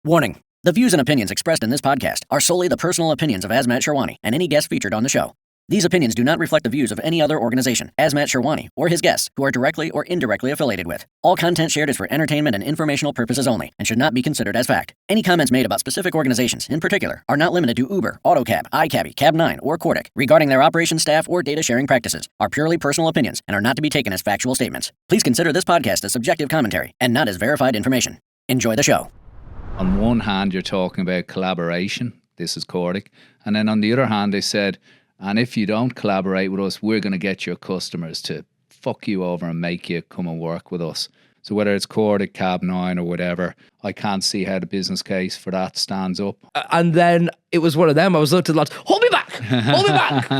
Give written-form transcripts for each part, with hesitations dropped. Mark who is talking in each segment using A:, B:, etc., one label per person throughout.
A: Warning. The views and opinions expressed in this podcast are solely the personal opinions of Azmat Sherwani and any guest featured on the show. These opinions do not reflect the views of any other organization, Azmat Sherwani, or his guests, who are directly or indirectly affiliated with. All content shared is for entertainment and informational purposes only and should not be considered as fact. Any comments made about specific organizations, in particular, are not limited to Uber, Autocab, iCabbi, Cab9, or Cordic regarding their operations staff or data sharing practices, are purely personal opinions and are not to be taken as factual statements. Please consider this podcast as subjective commentary and not as verified information. Enjoy the show.
B: On one hand, you're talking about collaboration. This is Cordic. And then on the other hand, they said, and if you don't collaborate with us, we're going to get your customers to fuck you over and make you come and work with us. So whether it's Cordic, Cab9 or whatever, I can't see how the business case for that stands up.
C: And then it was one of them. I was looking at the lads, hold me back,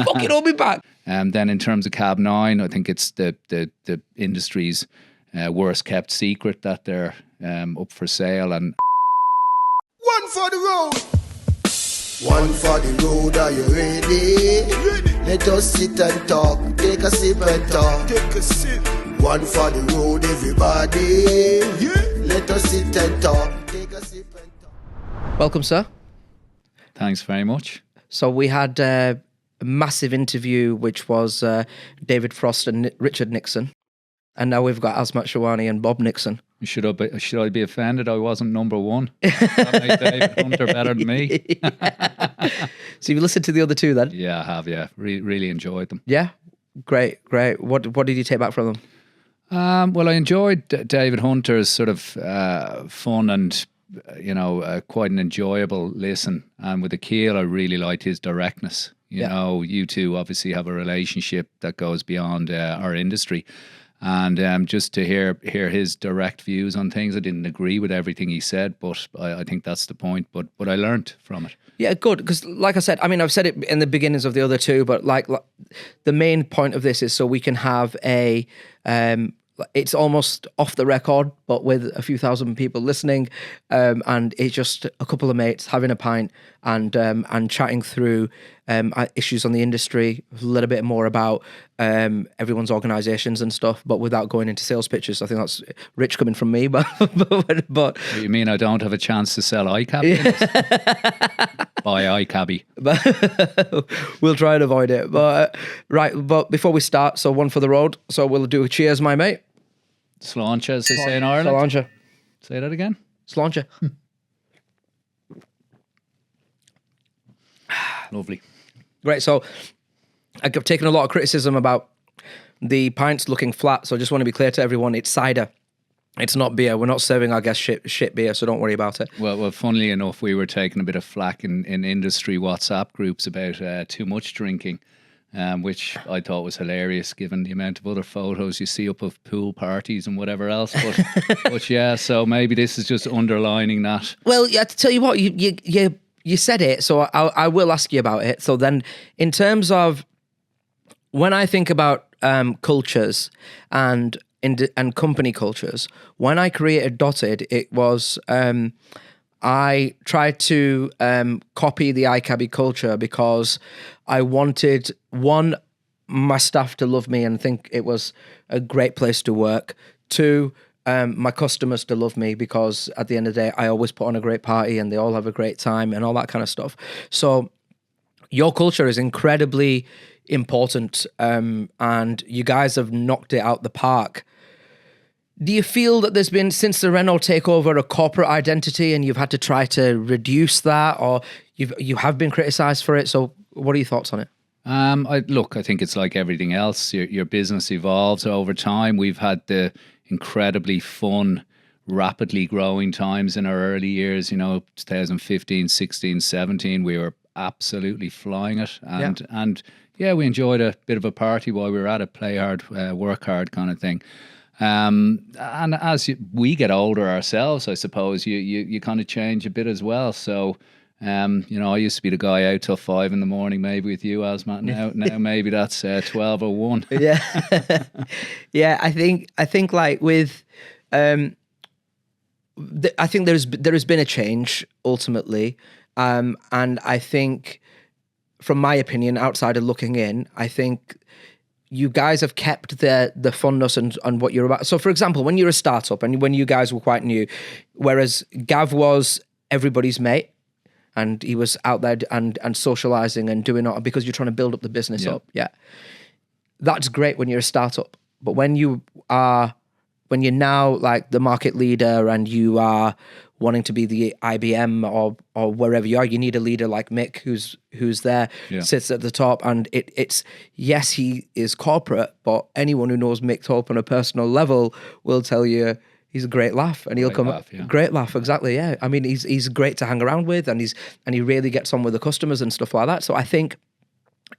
C: fucking hold me back.
B: And then in terms of Cab9, I think it's the industry's worst kept secret that they're up for sale. And
D: one for the road. One for the road, are you ready? Let us sit and talk. Take a sip and talk. Take a sip. One for the road, everybody. Let us sit and talk. Take a sip and talk.
C: Welcome, sir.
B: Thanks very much.
C: So we had a massive interview, which was David Frost and Richard Nixon. And now we've got Azmat Sherwani and Bob Nixon.
B: Should I be offended I wasn't number one? That made David Hunter better than me.
C: So you listened to the other two then?
B: Yeah, I have, yeah. Really enjoyed them.
C: Yeah? Great. What did you take back from them?
B: Well, I enjoyed David Hunter's sort of fun and, quite an enjoyable listen. And with Akil, I really liked his directness. You know, you two obviously have a relationship that goes beyond our industry. And just to hear his direct views on things, I didn't agree with everything he said, but I think that's the point. But I learned from it. Yeah,
C: good. Because like I said, I mean, I've said it in the beginnings of the other two, but like the main point of this is so we can have a... it's almost off the record, but with a few thousand people listening, and it's just a couple of mates having a pint and chatting through issues on the industry, a little bit more about everyone's organisations and stuff, but without going into sales pitches. I think that's rich coming from me, but
B: You mean I don't have a chance to sell iCabbi? Buy iCabbi.
C: We'll try and avoid it. But but before we start, so one for the road. So we'll do a cheers, my mate.
B: Sláinte, as they say in Ireland.
C: Sláinte.
B: Say that again.
C: Sláinte.
B: Lovely.
C: Great. So I've taken a lot of criticism about the pints looking flat. So I just want to be clear to everyone, it's cider. It's not beer. We're not serving our guests shit beer, so don't worry about it.
B: Well, funnily enough, we were taking a bit of flack in industry WhatsApp groups about too much drinking, which I thought was hilarious given the amount of other photos you see up of pool parties and whatever else. But yeah, so maybe this is just underlining that.
C: Well, yeah, to tell you what, you said it, so I will ask you about it. So then, in terms of when I think about cultures and company cultures, when I created Dotted, it was I tried to copy the iCabbi culture because I wanted, one, my staff to love me and think it was a great place to work. Two, my customers to love me because at the end of the day, I always put on a great party and they all have a great time and all that kind of stuff. So your culture is incredibly important, and you guys have knocked it out the park. Do you feel that there's been, since the Renault takeover, a corporate identity and you've had to try to reduce that, or you have been criticised for it? So what are your thoughts on it?
B: I think it's like everything else. Your business evolves over time. We've had the incredibly fun, rapidly growing times in our early years, 2015, 16, 17, we were absolutely flying it. And we enjoyed a bit of a party while we were at it, play hard, work hard kind of thing. And as we get older ourselves, I suppose you kind of change a bit as well. So, I used to be the guy out till 5 a.m, maybe with you, Azmat. Now maybe that's 12:01.
C: Yeah, yeah. I think like with, I think there has been a change ultimately, and I think, from my opinion, outside of looking in, I think you guys have kept the funness and what you're about. So, for example, when you're a startup and when you guys were quite new, whereas Gav was everybody's mate, and he was out there and socializing and doing all because you're trying to build up the business up. Yeah, that's great when you're a startup, but when you're now like the market leader and you are wanting to be the IBM or wherever you are, you need a leader like Mick who's there, sits at the top, and it's yes, he is corporate, but anyone who knows Mick Hope on a personal level will tell you he's a great laugh, and he'll great laugh, exactly, yeah. I mean, he's great to hang around with, and he really gets on with the customers and stuff like that. So I think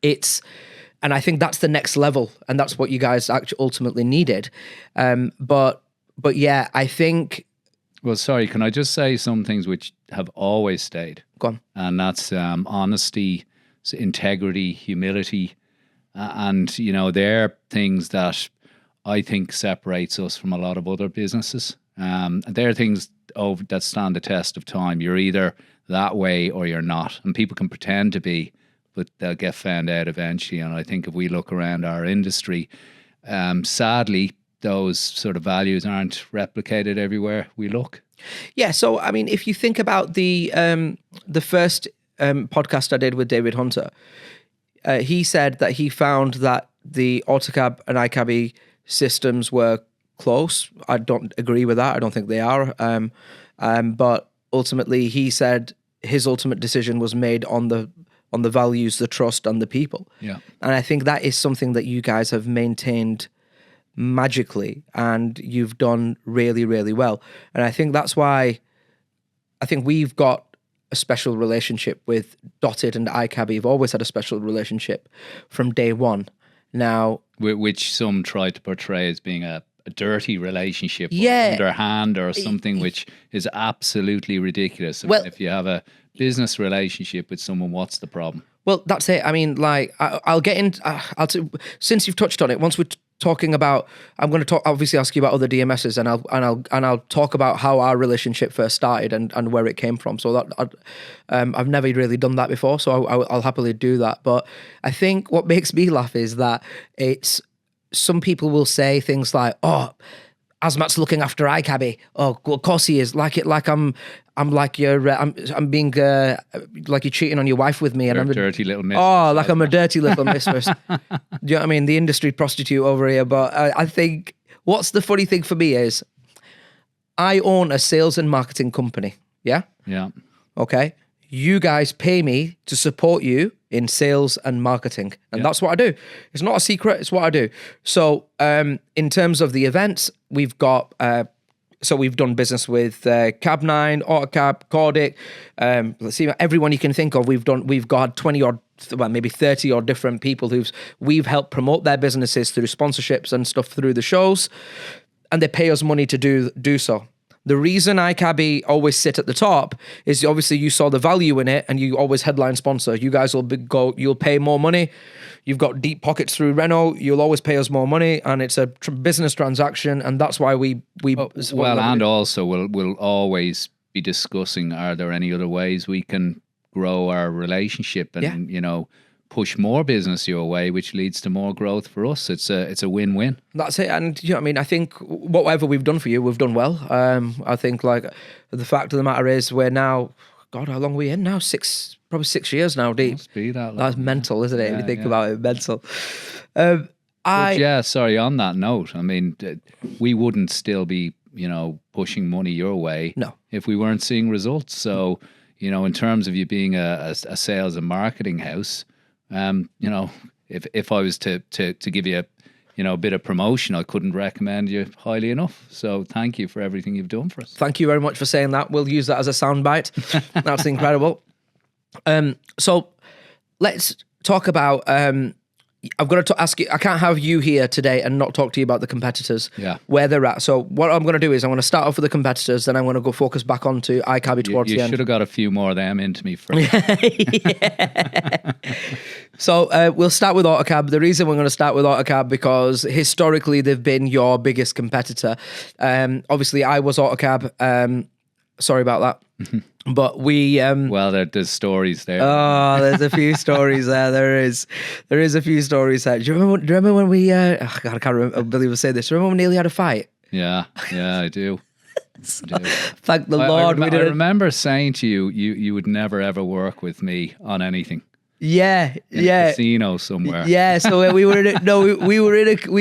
C: I think that's the next level, and that's what you guys actually ultimately needed. But yeah, I think.
B: Well, sorry, can I just say some things which have always stayed?
C: Go on.
B: And that's honesty, integrity, humility, and they're things that I think separates us from a lot of other businesses. They're things that stand the test of time. You're either that way or you're not, and people can pretend to be, but they'll get found out eventually. And I think if we look around our industry, sadly, those sort of values aren't replicated everywhere we look.
C: Yeah, so I mean, if you think about the first podcast I did with David Hunter, he said that he found that the Autocab and iCabbi systems were close. I don't agree with that. I don't think they are. But ultimately, he said his ultimate decision was made on the values, the trust, and the people.
B: Yeah,
C: and I think that is something that you guys have maintained magically, and you've done really, really well. And I think that's why I think we've got a special relationship with Dotted and iCabbi. We've always had a special relationship from day one. Now,
B: which some try to portray as being a dirty relationship, or underhand, or something which is absolutely ridiculous. Well, if you have a business relationship with someone, what's the problem?
C: Well, that's it. I mean, like, I'll get into. Since you've touched on it, once we're talking about, I'm going to obviously ask you about other DMSs, and I'll talk about how our relationship first started and where it came from. So that I've never really done that before, so I'll happily do that. But I think what makes me laugh is that it's some people will say things like, "Oh, Azmat's looking after iCabbi. Oh, of course he is. Like I'm like I'm being like you're cheating on your wife with me, and I'm a
B: dirty little mistress.
C: Oh, like I'm a dirty little mistress. Do you know what I mean? The industry prostitute over here. But I think what's the funny thing for me is I own a sales and marketing company. Yeah.
B: Yeah.
C: Okay. You guys pay me to support you in sales and marketing, and that's what I do. It's not a secret. It's what I do. So, in terms of the events, we've got. So we've done business with Cab9, Autocab, Cordic. Let's see, everyone you can think of. We've got 20 or maybe 30 or different people we've helped promote their businesses through sponsorships and stuff through the shows, and they pay us money to do so. The reason iCabbi always sit at the top is obviously you saw the value in it, and you always headline sponsor. You guys you'll pay more money. You've got deep pockets through Renault. You'll always pay us more money, and it's a business transaction, and that's why we.
B: And also we'll always be discussing: are there any other ways we can grow our relationship and push more business your way, which leads to more growth for us. It's a win-win.
C: That's it. And I mean, I think whatever we've done for you, we've done well. I think like the fact of the matter is we're now, God, how long are we in now? Probably 6 years now deep.
B: Must be that long.
C: That's mental, isn't it? If you think about it, mental.
B: Sorry, on that note, I mean, we wouldn't still be, pushing money your way if we weren't seeing results. So, in terms of you being a sales and marketing house, if I was to give you a bit of promotion, I couldn't recommend you highly enough. So thank you for everything you've done for us.
C: Thank you very much for saying that. We'll use that as a soundbite. That's incredible. So let's talk about, I've got to ask you, I can't have you here today and not talk to you about the competitors, where they're at. So what I'm going to do is I'm going to start off with the competitors, then I'm going to go focus back onto iCabbi towards the end.
B: You should have got a few more of them into me first.
C: So we'll start with Autocab. The reason we're going to start with Autocab because historically they've been your biggest competitor. Obviously I was Autocab. Sorry about that. But we...
B: well, there's stories there.
C: Oh, there's a few stories there. There is a few stories there. Do you remember when we... God, I can't remember. Billy was saying this. Do you remember when we nearly had a fight?
B: Yeah, I do.
C: Thank the Lord we
B: I
C: didn't.
B: remember saying to you, you would never ever work with me on anything.
C: Yeah,
B: In a casino somewhere.
C: Yeah, so we were in we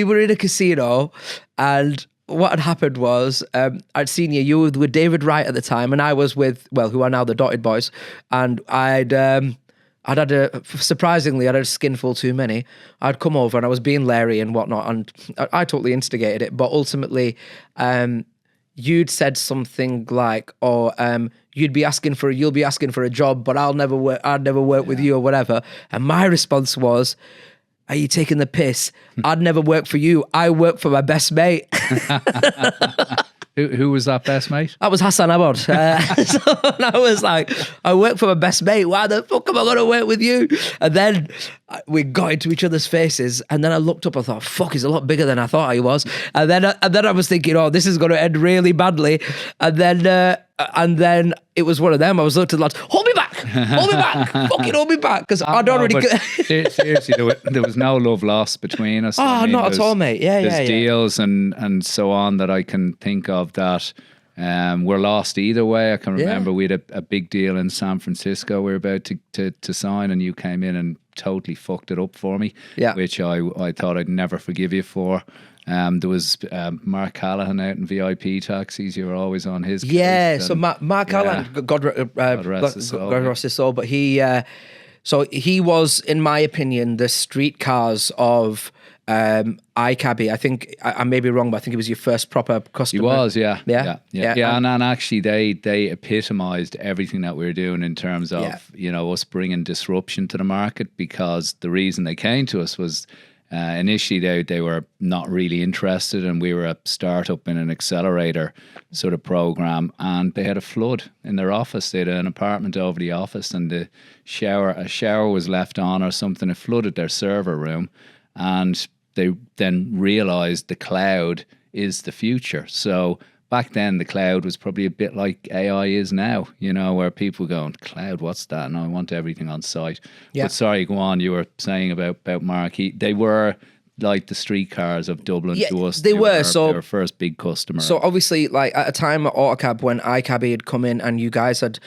C: were in a casino, and what had happened was I'd seen you were with David Wright at the time, and I was with who are now the Dotted Boys, and I'd had surprisingly I'd had a skinful too many. I'd come over and I was being Larry and whatnot, and I totally instigated it, but ultimately you'd said something like, you'll be asking for a job, but I'd never work with you or whatever. And my response was, are you taking the piss? I'd never work for you. I work for my best mate.
B: Who was that best mate?
C: That was Hassan Abad. So I was like, I work for my best mate. Why the fuck am I going to work with you? And then we got into each other's faces. And then I looked up, I thought, fuck, he's a lot bigger than I thought he was. And then I was thinking, oh, this is going to end really badly. And then it was one of them. I was looking at the lads, hold me back, fucking hold me back. Because I'd already...
B: Seriously, there was no love lost between us.
C: Oh, not at all, mate.
B: There's deals and so on that I can think of that were lost either way. I can remember we had a big deal in San Francisco we were about to sign, and you came in and totally fucked it up for me, which I thought I'd never forgive you for. There was Mark Callahan out in VIP taxis. You were always on his case.
C: Yeah, so Mark Callahan, God rest his soul, but he was, in my opinion, the streetcars of iCabbi. I think I may be wrong, but I think he was your first proper customer.
B: He was, yeah.
C: And
B: actually, they epitomised everything that we were doing in terms of us bringing disruption to the market, because the reason they came to us was initially they were not really interested, and we were a startup in an accelerator sort of program, and they had a flood in their office. They had an apartment over the office, and a shower was left on or something. It flooded their server room, and they then realized the cloud is the future. So back then the cloud was probably a bit like AI is now, where people going, cloud, what's that? No, I want everything on site. But sorry, go on. You were saying about Mark. They were like the streetcars of Dublin to us.
C: They were
B: our first big customer.
C: So obviously, like at a time at Autocab when iCabbi had come in and you guys had...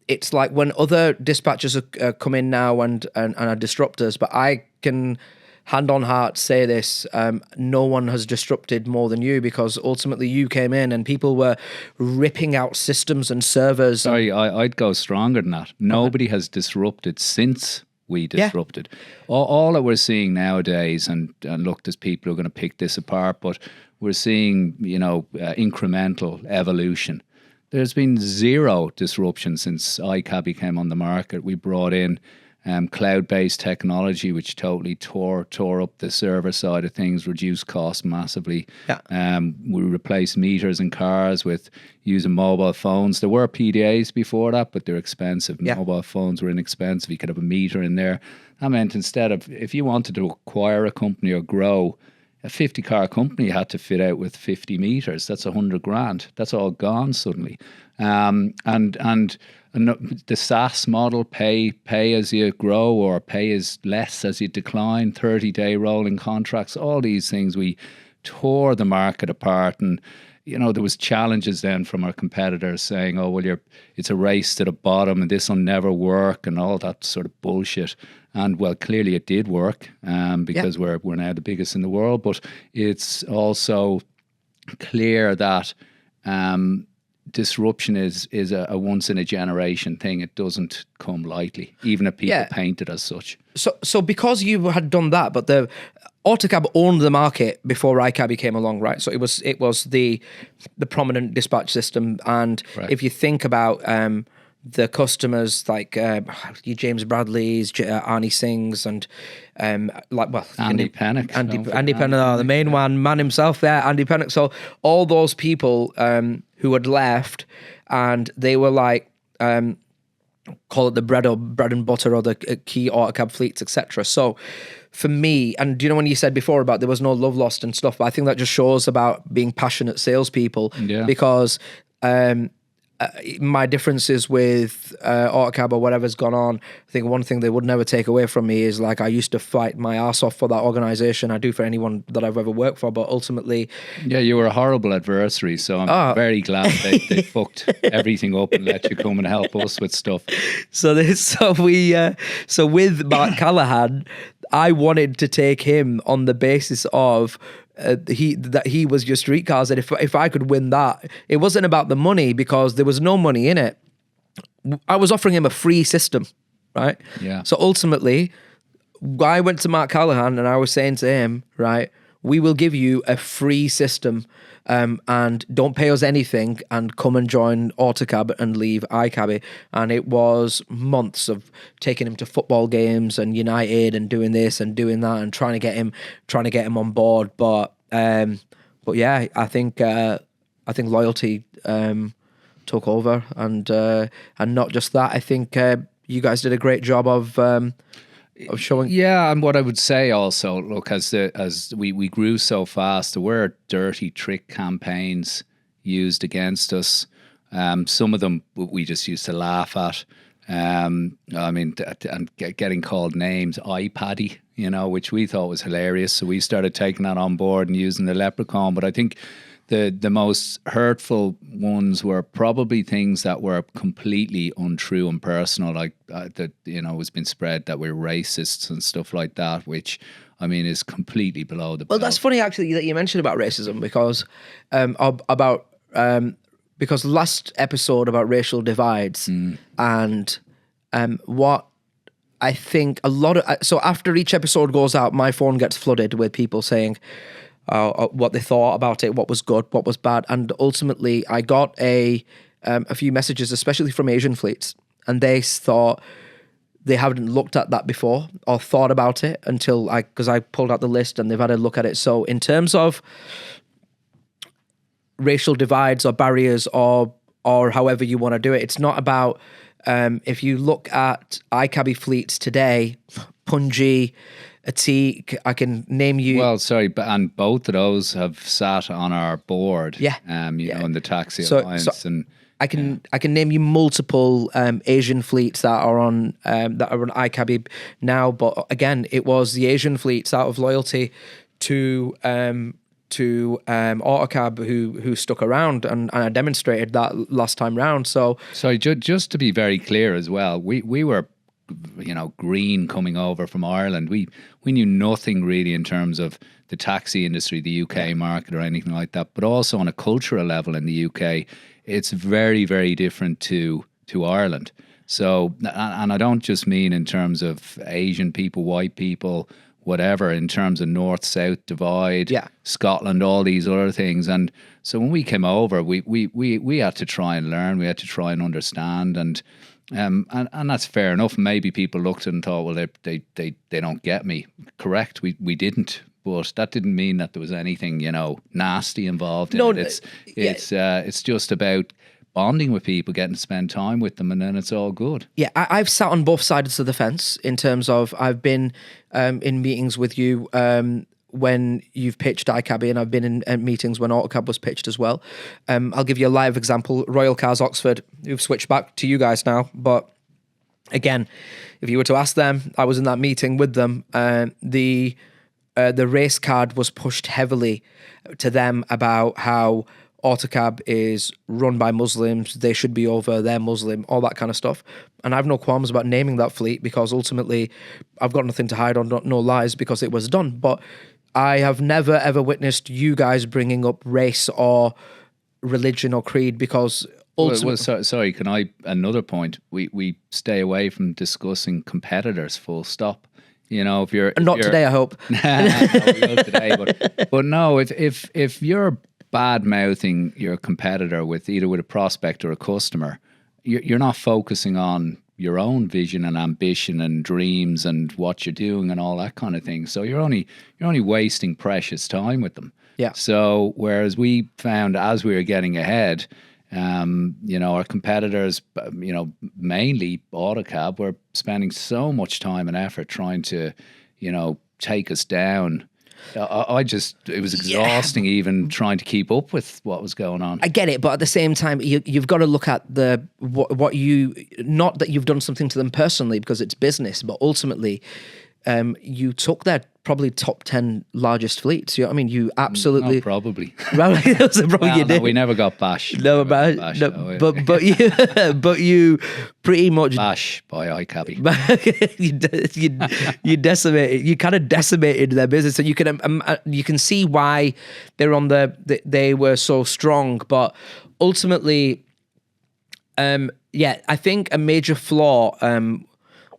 C: it's like when other dispatchers come in now and are disruptors, but I can hand on heart say this, no one has disrupted more than you, because ultimately you came in and people were ripping out systems and servers.
B: Sorry, I'd go stronger than that. Nobody has disrupted since we disrupted. All that we're seeing nowadays, and look, there's people who are going to pick this apart, but we're seeing, incremental evolution. There's been zero disruption since iCabbi came on the market. We brought in cloud-based technology, which totally tore up the server side of things, reduced costs massively. We replaced meters in cars with using mobile phones. There were PDAs before that, but they're expensive. Mobile phones were inexpensive. You could have a meter in there. That meant instead of, if you wanted to acquire a company or grow, a 50-car company had to fit out with 50 meters. That's 100 grand. That's all gone suddenly. And the SaaS model, pay as you grow or pay as less as you decline, 30-day rolling contracts, all these things, we tore the market apart. And there was challenges then from our competitors saying, oh, well, it's a race to the bottom and this will never work and all that sort of bullshit. And well, clearly it did work because we're now the biggest in the world. But it's also clear that disruption is a once in a generation thing. It doesn't come lightly, even if people paint it as such.
C: So because you had done that, but the Autocab owned the market before iCabbi came along, right? So it was the prominent dispatch system, and if you think about the customers like your James Bradley's, Arnie Singh's, and
B: Andy Pennock.
C: Andy Pennock, the main man himself there, Andy Pennock. So all those people who had left, and they were like, call it the bread and butter or the key Autocab fleets, etc. So for me, and do you know when you said before about there was no love lost and stuff, but I think that just shows about being passionate salespeople, because my differences with Autocab or whatever's gone on, I think one thing they would never take away from me is like I used to fight my ass off for that organisation. I do for anyone that I've ever worked for, but ultimately...
B: Yeah, you were a horrible adversary, so I'm very glad they fucked everything up and let you come and help us with stuff.
C: So with Mark Callahan, I wanted to take him on the basis of he was your street cars, and if I could win that, it wasn't about the money because there was no money in it. I was offering him a free system, right?
B: Yeah.
C: So ultimately, I went to Mark Callahan and I was saying to him, right, we will give you a free system, and don't pay us anything, and come and join Autocab and leave iCabbi. And it was months of taking him to football games and United and doing this and doing that and trying to get him on board. But yeah, I think loyalty took over, and not just that. I think you guys did a great job of showing.
B: Yeah, and what I would say also, look, as we grew so fast, there were dirty trick campaigns used against us. Some of them we just used to laugh at. I mean, and getting called names, iPaddy, which we thought was hilarious. So we started taking that on board and using the leprechaun. But I think the most hurtful ones were probably things that were completely untrue and personal, like that it's been spread that we're racists and stuff like that, which I mean is completely below the belt.
C: Well, that's funny actually that you mentioned about racism, because because last episode about racial divides, and what I think a lot of, so after each episode goes out, my phone gets flooded with people saying what they thought about it, what was good, what was bad. And ultimately I got a few messages, especially from Asian fleets, and they thought they haven't looked at that before or thought about it until because I pulled out the list and they've had a look at it. So in terms of racial divides or barriers or however you want to do it, it's not about, if you look at iCabbi fleets today, Punji, Atik, I can name you.
B: Well, sorry, and both of those have sat on our board.
C: Yeah.
B: In the Taxi Alliance, and
C: I can name you multiple Asian fleets that are on iCabbi now. But again, it was the Asian fleets out of loyalty to Autocab who stuck around, and I demonstrated that last time round. So
B: sorry, just to be very clear as well, we were, green coming over from Ireland. We knew nothing really in terms of the taxi industry, the UK market or anything like that. But also on a cultural level in the UK, it's very, very different to Ireland. So, and I don't just mean in terms of Asian people, white people, whatever, in terms of north-south divide, Scotland, all these other things. And so when we came over, we had to try and learn, we had to try and understand, and that's fair enough. Maybe people looked and thought, well, they don't get me. Correct, we didn't. But that didn't mean that there was anything, nasty involved in it. It's just about bonding with people, getting to spend time with them, and then it's all good. Yeah,
C: I've sat on both sides of the fence in terms of I've been in meetings with you when you've pitched iCabbi, and I've been in meetings when Autocab was pitched as well. I'll give you a live example. Royal Cars Oxford, who've switched back to you guys now, but again, if you were to ask them, I was in that meeting with them, the race card was pushed heavily to them about how Autocab is run by Muslims, they should be over, they're Muslim, all that kind of stuff. And I've no qualms about naming that fleet, because ultimately I've got nothing to hide on, no lies, because it was done. But I have never ever witnessed you guys bringing up race or religion or creed, because ultimately...
B: Sorry, can I, another point, we stay away from discussing competitors, full stop. If you're...
C: Not today, I hope.
B: No, we will today, but no, if you're bad-mouthing your competitor with a prospect or a customer, you're not focusing on your own vision and ambition and dreams and what you're doing and all that kind of thing. So you're only wasting precious time with them.
C: Yeah.
B: So whereas we found as we were getting ahead, our competitors, mainly Autocab, were spending so much time and effort trying to, take us down. It was exhausting even trying to keep up with what was going on.
C: I get it, but at the same time, you've got to look at what you, not that you've done something to them personally because it's business, but ultimately, you took their probably top 10 largest fleets. You know what I mean? You absolutely...
B: No, probably.
C: Probably you did.
B: No, we never got bashed.
C: No, but you pretty much...
B: Bash by iCabbi.
C: you decimated. You kind of decimated their business, so you can see why they were so strong. But ultimately, I think a major flaw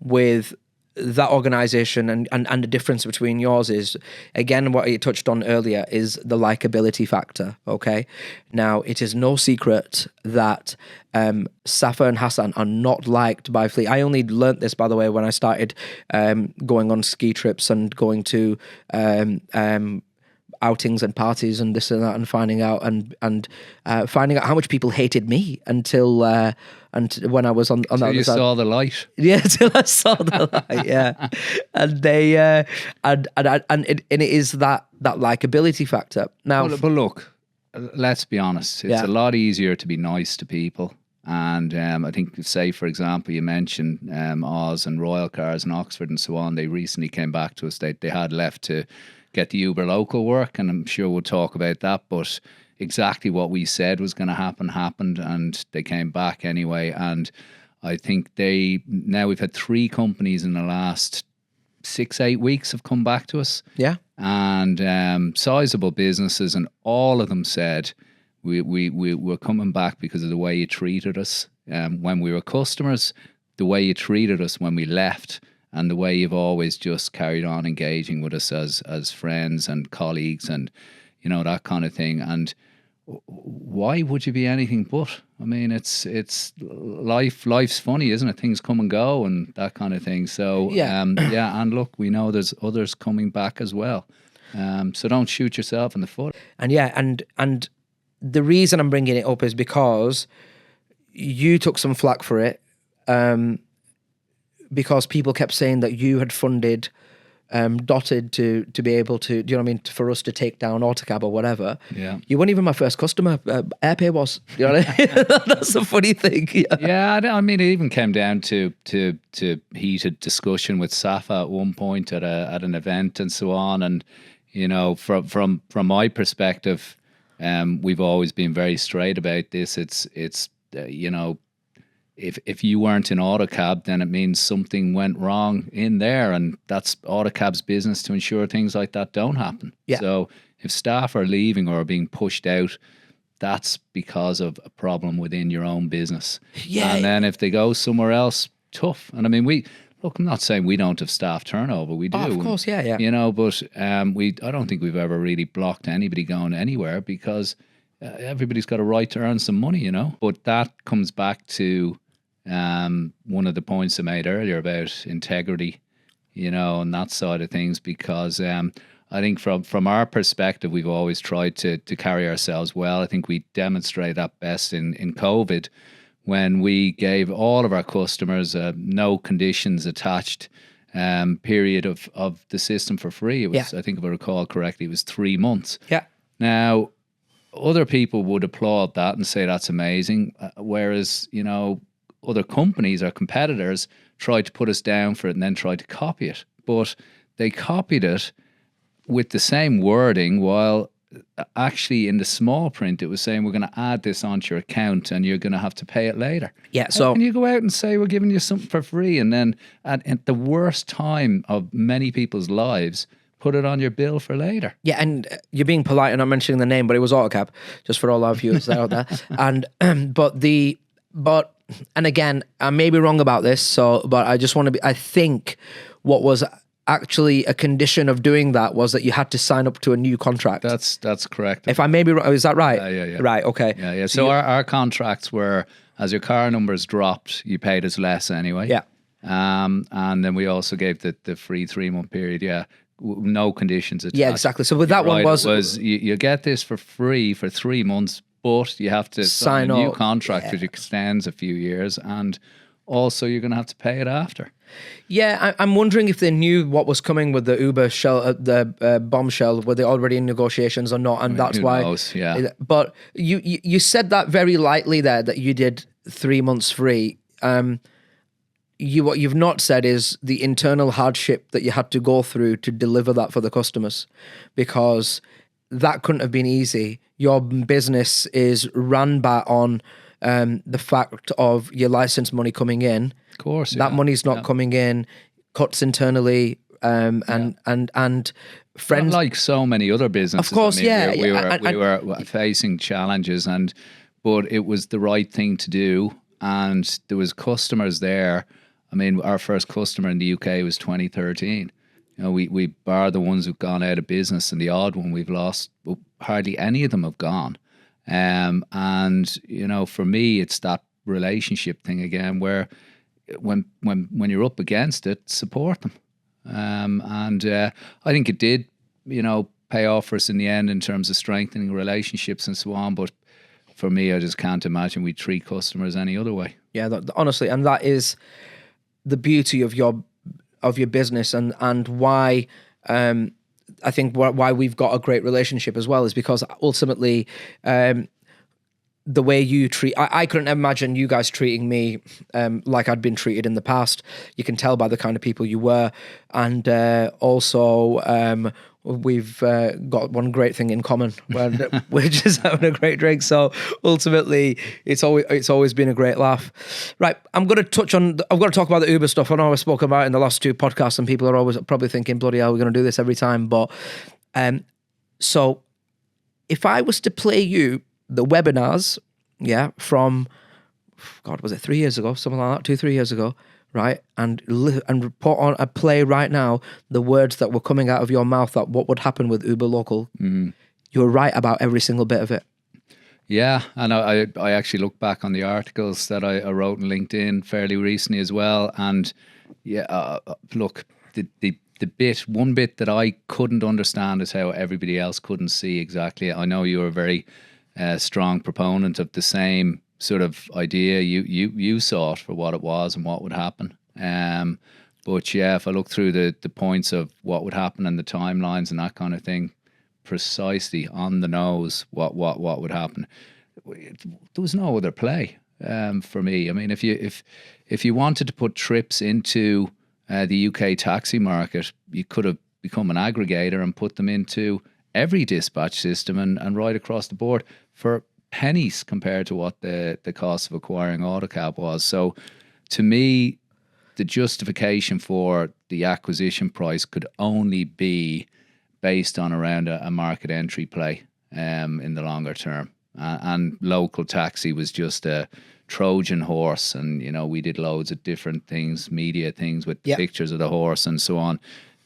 C: with that organization and the difference between yours is, again, what you touched on earlier, is the likability factor. Okay, now it is no secret that Safa and Hassan are not liked by fleet. I only learnt this, by the way, when I started going on ski trips and going to outings and parties and this and that, and finding out how much people hated me until when I was on that other side.
B: Saw the light.
C: Yeah, till I saw the light. Yeah, and they and it is that likability factor. Now,
B: but look, let's be honest. It's a lot easier to be nice to people. And I think, say, for example, you mentioned Oz and Royal Cars and Oxford and so on. They recently came back to us. They had left to get the Uber local work, and I'm sure we'll talk about that. But exactly what we said was going to happen happened, and they came back anyway. And I think now we've had 3 companies in the last 6-8 weeks have come back to us.
C: Yeah.
B: And sizable businesses, and all of them said, we're coming back because of the way you treated us when we were customers, the way you treated us when we left, and the way you've always just carried on engaging with us as friends and colleagues, and that kind of thing. And why would you be anything but? I mean, it's life's funny, isn't it? Things come and go and that kind of thing. So and look, we know there's others coming back as well. So don't shoot yourself in the foot.
C: And and the reason I'm bringing it up is because you took some flack for it, because people kept saying that you had funded Dotted to be able to, do you know what I mean, for us to take down Autocab or whatever.
B: Yeah.
C: You weren't even my first customer. AirPay was. You know what I mean? That's a funny thing.
B: Yeah, I mean, it even came down to heated discussion with Safa at one point at an event and so on. And from my perspective, we've always been very straight about this. It's if you weren't in Autocab, then it means something went wrong in there, and that's Autocab's business to ensure things like that don't happen.
C: Yeah.
B: So if staff are leaving or are being pushed out, that's because of a problem within your own business.
C: Yeah.
B: And then if they go somewhere else, tough. And I mean, I'm not saying we don't have staff turnover. We do.
C: Oh, of course, yeah.
B: But I don't think we've ever really blocked anybody going anywhere, because everybody's got a right to earn some money, But that comes back to one of the points I made earlier about integrity, and that side of things, because I think from our perspective, we've always tried to carry ourselves well. I think we demonstrate that best in COVID, when we gave all of our customers no conditions attached period of the system for free. It was, I think if I recall correctly, it was 3 months.
C: Yeah.
B: Now, other people would applaud that and say that's amazing, whereas, other companies or competitors tried to put us down for it and then tried to copy it. But they copied it with the same wording, while actually in the small print it was saying, we're going to add this onto your account and you're going to have to pay it later.
C: Yeah. So
B: how can you go out and say we're giving you something for free, and then at the worst time of many people's lives, put it on your bill for later?
C: Yeah, and you're being polite and not mentioning the name, but it was Autocab, just for all our viewers out there. And and again, I may be wrong about this, but I just want to be, I think what was actually a condition of doing that was that you had to sign up to a new contract.
B: That's correct.
C: If I may be wrong, is that right?
B: Yeah.
C: Right, okay.
B: Yeah. So our contracts were, as your car numbers dropped, you paid us less anyway.
C: Yeah.
B: And then we also gave the free 3-month period, no conditions attached.
C: Yeah, exactly. So with that one was
B: you get this for free for 3 months, but you have to sign a new contract which extends a few years, and also you're going to have to pay it after.
C: Yeah, I'm wondering if they knew what was coming with the Uber shell, the bombshell. Were they already in negotiations or not? And that's
B: who
C: why.
B: knows? Yeah.
C: But you said that very lightly there, that you did 3 months free. What you've not said is the internal hardship that you had to go through to deliver that for the customers, because that couldn't have been easy. Your business is run on the fact of your license money coming in.
B: Of course,
C: that money's not coming in. Cuts internally, and friends.
B: Not like so many other businesses.
C: Of course,
B: we were facing challenges, but it was the right thing to do, and there was customers there. I mean, our first customer in the UK was 2013. You know, we bar the ones who've gone out of business and the odd one we've lost, well, hardly any of them have gone. And you know, for me, it's that relationship thing again, where when you're up against it, support them. I think it did, you know, pay off for us in the end in terms of strengthening relationships and so on. But for me, I just can't imagine we'd treat customers any other way.
C: Yeah, honestly, and that is the beauty of your business, and why I think why we've got a great relationship as well, is because ultimately the way you treat, I couldn't imagine you guys treating me like I'd been treated in the past. You can tell by the kind of people you were, and also we've got one great thing in common, where we're just having a great drink. So ultimately, it's always been a great laugh. Right, I've got to talk about the Uber stuff. I know I've spoken about it in the last 2 podcasts, and people are always probably thinking, bloody hell, we're going to do this every time. But so if I was to play you the webinars, from, God, was it 3 years ago, something like that, 2-3 years ago, right? And report on a play right now the words that were coming out of your mouth, that what would happen with Uber Local. You were right about every single bit of it.
B: Yeah, and I actually look back on the articles that I wrote on LinkedIn fairly recently as well. And look, one bit that I couldn't understand is how everybody else couldn't see exactly. I know you were a very strong proponent of the same sort of idea. You saw it for what it was and what would happen. But yeah, if I look through the points of what would happen and the timelines and that kind of thing, precisely on the nose what would happen. There was no other play for me. I mean, if you wanted to put trips into the UK taxi market, you could have become an aggregator and put them into every dispatch system and right across the board for pennies compared to what the cost of acquiring Autocab was. So to me, the justification for the acquisition price could only be based on around a market entry play in the longer term. And local taxi was just a Trojan horse. And, you know, we did loads of different things, media things with pictures of the horse and so on.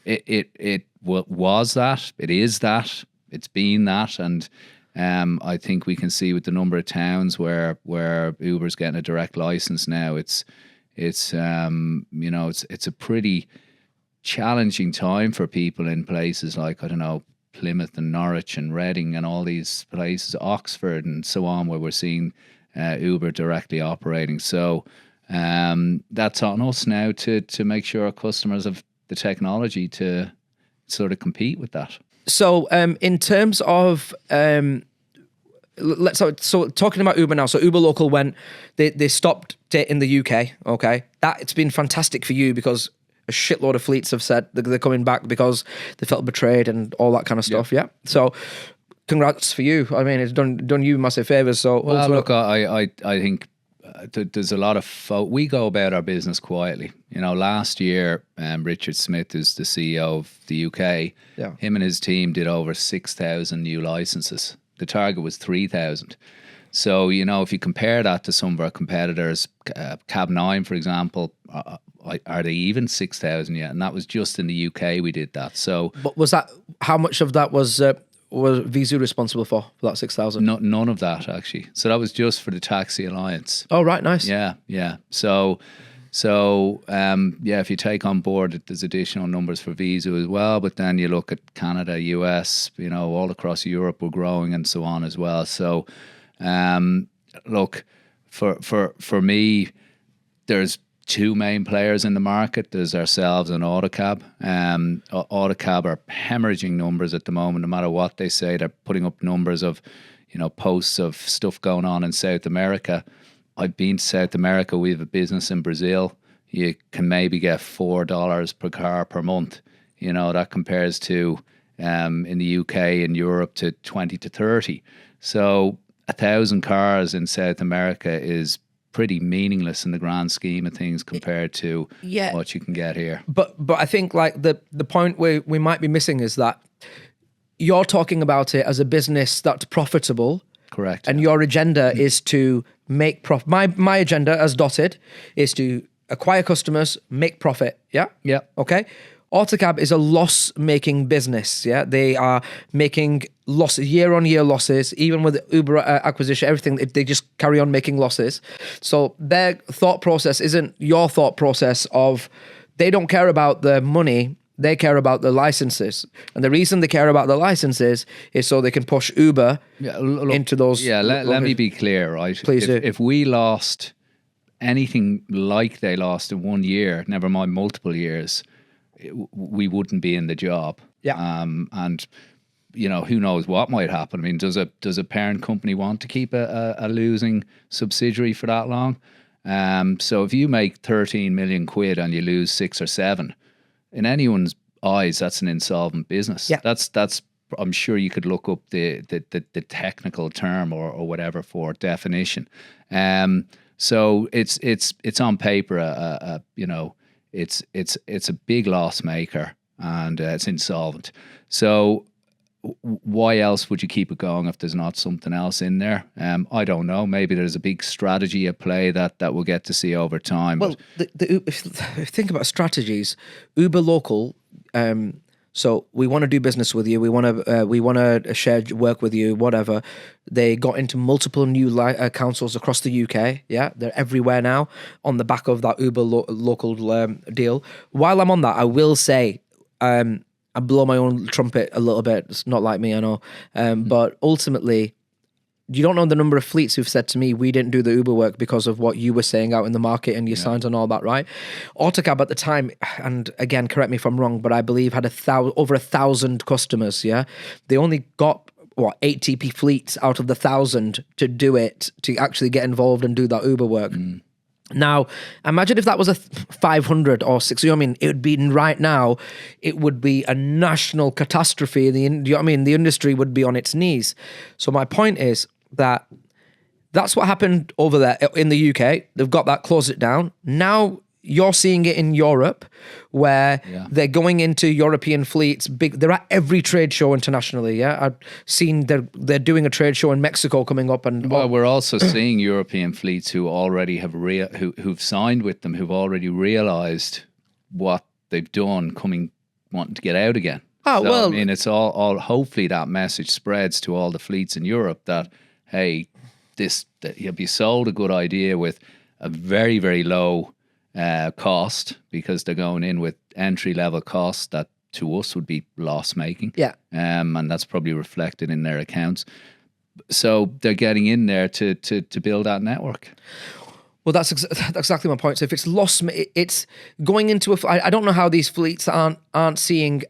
B: It was that, it is that, it's been that. And I think we can see with the number of towns where Uber's getting a direct license now, it's a pretty challenging time for people in places like, I don't know, Plymouth and Norwich and Reading and all these places, Oxford and so on, where we're seeing Uber directly operating. So that's on us now to make sure our customers have the technology to sort of compete with that.
C: So in terms of so talking about Uber now, so Uber Local they stopped it in the UK. Okay, it's been fantastic for you because a shitload of fleets have said they're coming back because they felt betrayed and all that kind of stuff. Yeah. So congrats for you. I mean, it's done you massive favors. So
B: well, look, I think there's a lot of we go about our business quietly. You know, last year, Richard Smith, who's the CEO of the UK, him and his team did over 6,000 new licenses. The target was 3,000. So, you know, if you compare that to some of our competitors, Cab9, for example, are they even 6,000 yet? And that was just in the UK we did that. So,
C: but was that, how much of that was Vizu responsible for that 6,000?
B: None of that, actually. So that was just for the Taxi Alliance.
C: Oh, right, nice.
B: Yeah. So if you take on board that there's additional numbers for Vizu as well, but then you look at Canada, US, you know, all across Europe we're growing and so on as well. So, look, for me, there's two main players in the market. There's ourselves and Autocab. Autocab are hemorrhaging numbers at the moment. No matter what they say, they're putting up numbers of, posts of stuff going on in South America. I've been to South America. We have a business in Brazil. You can maybe get $4 per car per month. That compares to in the UK and Europe to 20 to 30. So 1,000 cars in South America is pretty meaningless in the grand scheme of things compared to what you can get here.
C: But I think like the point we might be missing is that you're talking about it as a business that's profitable.
B: Correct.
C: And your agenda is to make profit. My agenda, as dotted, is to acquire customers, make profit. Yeah?
B: Yeah.
C: Okay? Autocab is a loss-making business, yeah? They are making losses, year-on-year losses, even with Uber acquisition, everything, they just carry on making losses. So their thought process isn't your thought process of, they don't care about the money, they care about the licenses. And the reason they care about the licenses is so they can push Uber into those...
B: Yeah, let me be clear, right?
C: Please do.
B: If we lost anything like they lost in 1 year, never mind multiple years, we wouldn't be in the job.
C: Yeah.
B: And who knows what might happen. I mean, does a parent company want to keep a losing subsidiary for that long? So if you make 13 million quid and you lose 6 or 7, in anyone's eyes, that's an insolvent business.
C: Yeah.
B: That's I'm sure you could look up the technical term or whatever for definition. So it's on paper, it's a big loss maker and it's insolvent. So why else would you keep it going if there's not something else in there? I don't know. Maybe there's a big strategy at play that we'll get to see over time.
C: Well, if you think about strategies, Uber Local. So we want to do business with you. We want to share work with you. Whatever. They got into multiple new councils across the UK. Yeah, they're everywhere now on the back of that Uber Local deal. While I'm on that, I will say. I blow my own trumpet a little bit. It's not like me, I know. But ultimately, you don't know the number of fleets who've said to me, we didn't do the Uber work because of what you were saying out in the market and your signs and all that, right? Autocab at the time, and again, correct me if I'm wrong, but I believe had over 1,000 customers, yeah? They only got, 8 TP fleets out of the 1,000 to do it, to actually get involved and do that Uber work. Now, imagine if that was a 500 or 6. It would be right now. It would be a national catastrophe. The industry would be on its knees. So my point is that that's what happened over there in the UK. They've got that, closed it down. Now you're seeing it in Europe, where they're going into European fleets. They're at every trade show internationally. Yeah, I've seen they're doing a trade show in Mexico coming up, and
B: we're also seeing European fleets who already have who've signed with them, who've already realised what they've done, wanting to get out again. It's all. Hopefully, that message spreads to all the fleets in Europe that hey, that you'll be sold a good idea with a very, very low cost, because they're going in with entry level costs that to us would be loss making.
C: Yeah.
B: And that's probably reflected in their accounts. So they're getting in there to build that network.
C: Well, that's exactly my point. So if it's loss, it's going into I don't know how these fleets aren't seeing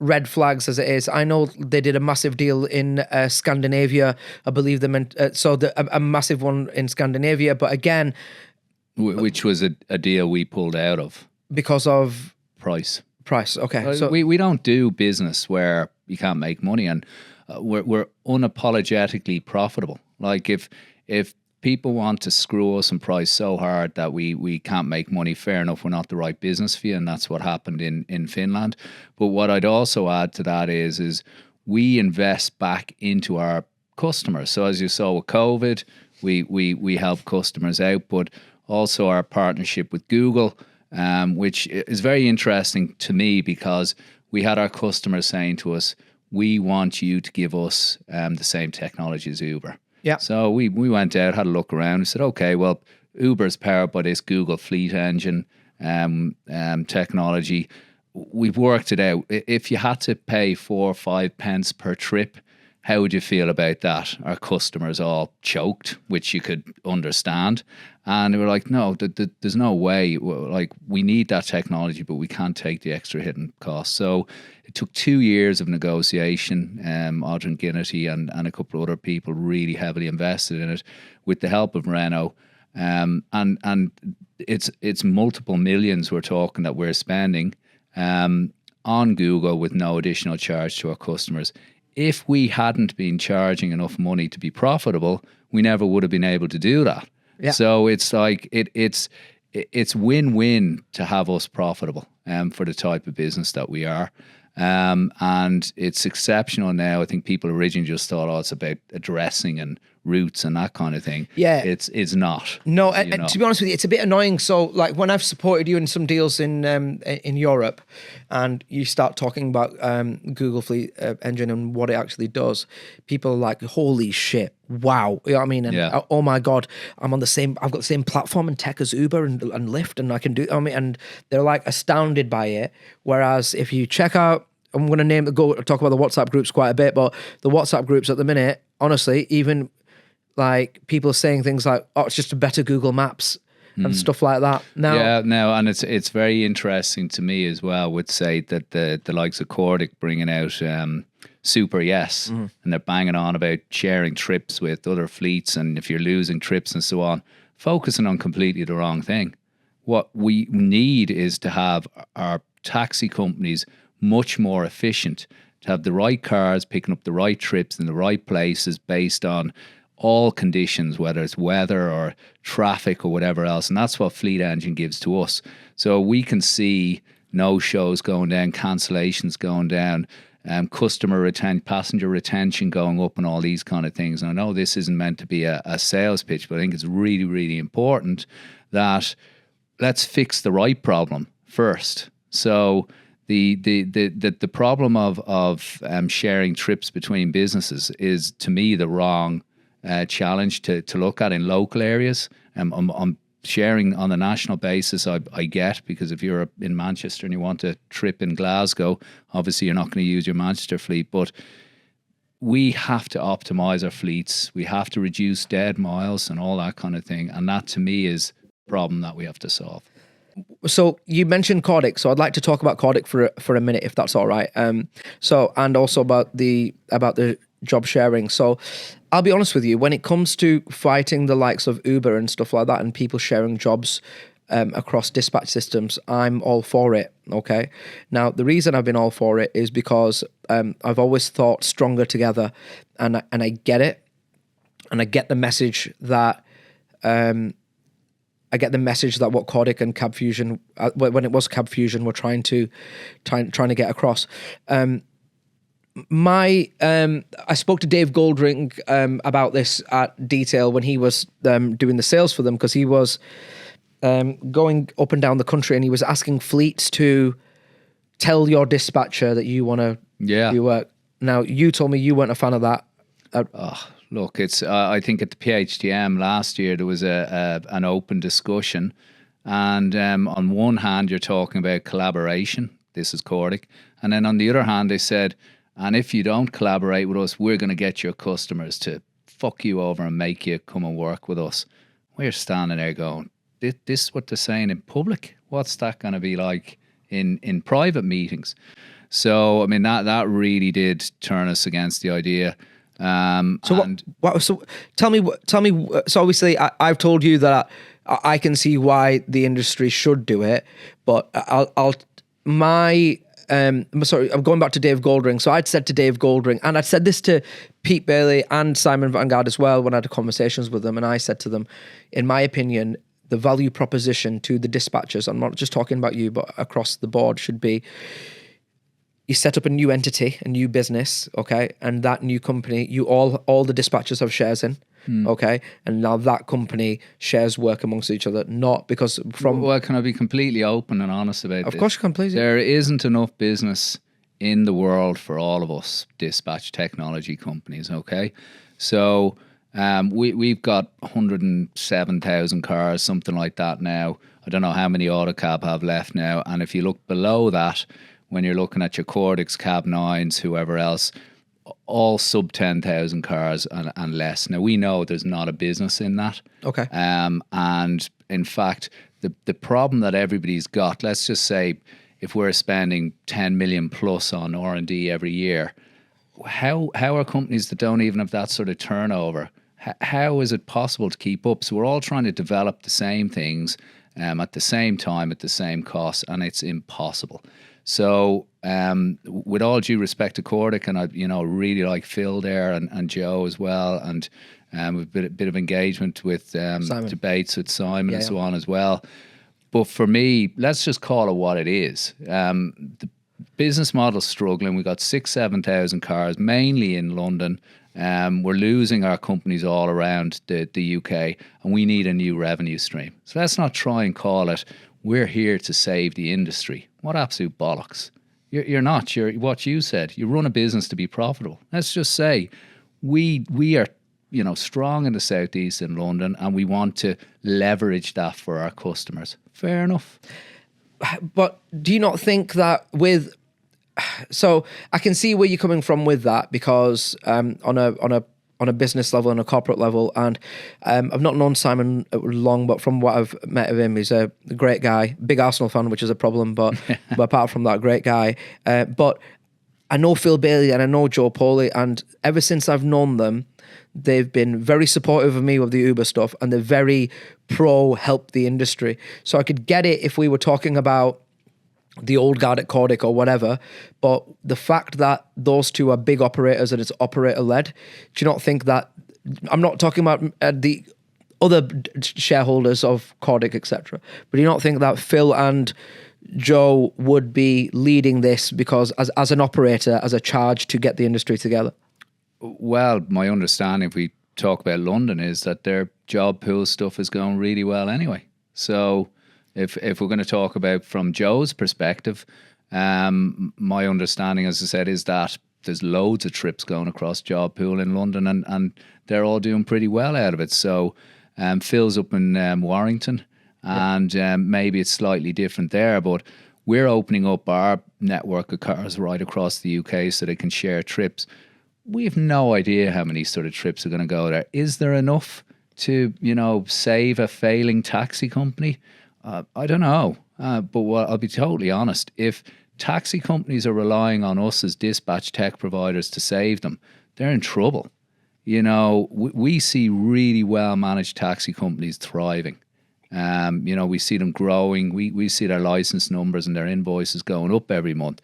C: red flags as it is. I know they did a massive deal in Scandinavia. I believe they meant a massive one in Scandinavia, but again.
B: Which was a deal we pulled out of.
C: Because of?
B: Price.
C: Okay. So
B: we don't do business where you can't make money, and we're unapologetically profitable. Like if people want to screw us and price so hard that we can't make money, fair enough, we're not the right business for you, and that's what happened in Finland. But what I'd also add to that is we invest back into our customers. So as you saw with COVID, we help customers out, but also our partnership with Google, which is very interesting to me, because we had our customers saying to us, we want you to give us the same technology as Uber.
C: Yeah.
B: So we went out, had a look around, and said, okay, well, Uber's powered by this Google Fleet Engine technology. We've worked it out. If you had to pay 4 or 5 pence per trip how would you feel about that? Our customers all choked, which you could understand. And they were like, no, there's no way. Like, we need that technology, but we can't take the extra hidden cost. So it took 2 years of negotiation. Audrey Ginnity and a couple of other people really heavily invested in it with the help of Renault. And it's multiple millions we're talking that we're spending on Google with no additional charge to our customers. If we hadn't been charging enough money to be profitable, we never would have been able to do that.
C: Yeah.
B: So it's like it's win-win to have us profitable for the type of business that we are. And it's exceptional now. I think people originally just thought, oh, it's about addressing and routes and that kind of thing.
C: Yeah.
B: It's not.
C: No, and to be honest with you, it's a bit annoying. So, like, when I've supported you in some deals in Europe, and you start talking about Google Fleet Engine and what it actually does, people are like, "Holy shit! Wow!" You know what I mean? And oh my god, I've got the same platform and tech as Uber and Lyft, and I can do. I mean, and they're like astounded by it. Whereas if you check out, I'm going to talk about the WhatsApp groups quite a bit, but the WhatsApp groups at the minute, honestly, even like people are saying things like, "Oh, it's just a better Google Maps." And stuff like that.
B: And it's very interesting to me as well. Would say that the likes of Cordic bringing out Super Yes, and they're banging on about sharing trips with other fleets, and if you're losing trips and so on, focusing on completely the wrong thing. What we need is to have our taxi companies much more efficient, to have the right cars picking up the right trips in the right places based on all conditions, whether it's weather or traffic or whatever else. And that's what Fleet Engine gives to us. So we can see no-shows going down, cancellations going down, customer retention, passenger retention going up, and all these kind of things. And I know this isn't meant to be a sales pitch, but I think it's really, really important that let's fix the right problem first. So the problem of sharing trips between businesses is, to me, the wrong challenge to look at in local areas. I'm sharing on a national basis, I get, because if you're in Manchester and you want a trip in Glasgow, obviously you're not going to use your Manchester fleet, but we have to optimize our fleets. We have to reduce dead miles and all that kind of thing. And that, to me, is a problem that we have to solve.
C: So you mentioned Cordic, so I'd like to talk about Cordic for a minute, if that's all right. So, and also about the job sharing. So I'll be honest with you, when it comes to fighting the likes of Uber and stuff like that, and people sharing jobs across dispatch systems, I'm all for it. Okay. Now, the reason I've been all for it is because I've always thought stronger together, and I get it, and I get the message that. I get the message that what Cordic and Cab Fusion, when it was Cab Fusion, were trying to get across. I spoke to Dave Goldring about this at detail when he was doing the sales for them, because he was going up and down the country, and he was asking fleets to tell your dispatcher that you want to do work. Now, you told me you weren't a fan of that.
B: Look, it's. I think at the PHTM last year there was an open discussion, and on one hand you're talking about collaboration. This is Cordic, and then on the other hand they said, and if you don't collaborate with us, we're going to get your customers to fuck you over and make you come and work with us. We're standing there going, this is what they're saying in public. What's that going to be like in private meetings? So I mean that really did turn us against the idea.
C: So tell me. So obviously, I've told you that I can see why the industry should do it, but I'm going back to Dave Goldring. So I'd said to Dave Goldring, and I'd said this to Pete Bailey and Simon Vanguard as well when I had conversations with them, and I said to them, in my opinion, the value proposition to the dispatchers, I'm not just talking about you, but across the board, should be, you set up a new entity, a new business, okay? And that new company, all the dispatchers have shares in, okay? And now that company shares work amongst each other, not because from...
B: Well, can I be completely open and honest about this?
C: Of course you can, please.
B: There isn't enough business in the world for all of us dispatch technology companies, okay? So we've got 107,000 cars, something like that now. I don't know how many Autocab have left now. And if you look below that, when you're looking at your Cordics, Cab 9s, whoever else, all sub 10,000 cars and less. Now, we know there's not a business in that.
C: Okay.
B: And in fact, the problem that everybody's got, let's just say, if we're spending 10 million plus on R&D every year, how are companies that don't even have that sort of turnover, how is it possible to keep up? So we're all trying to develop the same things at the same time, at the same cost, and it's impossible. So with all due respect to Cordic, and I really like Phil there and Joe as well, and we've a bit of engagement with debates with Simon and so on as well. But for me, let's just call it what it is. The business model's struggling. We've got 7,000 cars, mainly in London. We're losing our companies all around the UK, and we need a new revenue stream. So let's not try and call it, we're here to save the industry. What absolute bollocks. You're not. You're what you said. You run a business to be profitable. Let's just say we are strong in the southeast in London, and we want to leverage that for our customers. Fair enough.
C: But do you not think that so I can see where you're coming from with that, because on a business level, on a corporate level, and I've not known Simon long, but from what I've met of him, he's a great guy, big Arsenal fan, which is a problem, but apart from that, great guy. But I know Phil Bailey and I know Joe Poli, and ever since I've known them, they've been very supportive of me with the Uber stuff, and they're very pro help the industry. So I could get it if we were talking about the old guard at Cordic or whatever, but the fact that those two are big operators and it's operator led, do you not think that, I'm not talking about the other shareholders of Cordic, etc., but do you not think that Phil and Joe would be leading this because as an operator, as a charge to get the industry together?
B: Well, my understanding, if we talk about London, is that their job pool stuff is going really well anyway. So if we're going to talk about from Joe's perspective, my understanding, as I said, is that there's loads of trips going across job pool in London, and they're all doing pretty well out of it. So Phil's up in Warrington, and maybe it's slightly different there, but we're opening up our network of cars right across the UK so they can share trips. We have no idea how many sort of trips are going to go there. Is there enough to, save a failing taxi company? I don't know. But I'll be totally honest. If taxi companies are relying on us as dispatch tech providers to save them, they're in trouble. We see really well-managed taxi companies thriving. We see them growing. We see their license numbers and their invoices going up every month.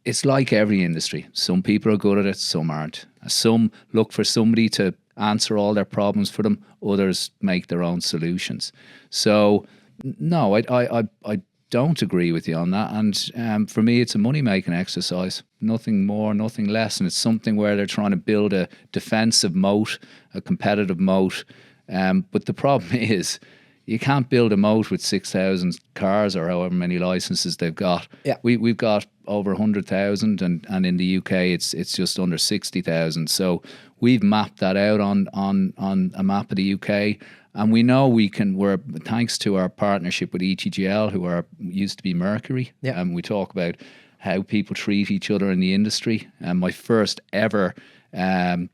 B: It's like every industry. Some people are good at it, some aren't. Some look for somebody to answer all their problems for them. Others make their own solutions. So, no, I don't agree with you on that. And for me, it's a money-making exercise. Nothing more, nothing less. And it's something where they're trying to build a defensive moat, a competitive moat. But the problem is, you can't build a moat with 6,000 cars or however many licenses they've got. Yeah. We've got over 100,000, and in the UK it's just under 60,000. So we've mapped that out on a map of the UK, and we know we're thanks to our partnership with ETGL, who used to be Mercury. Yeah. And we talk about how people treat each other in the industry. And my first ever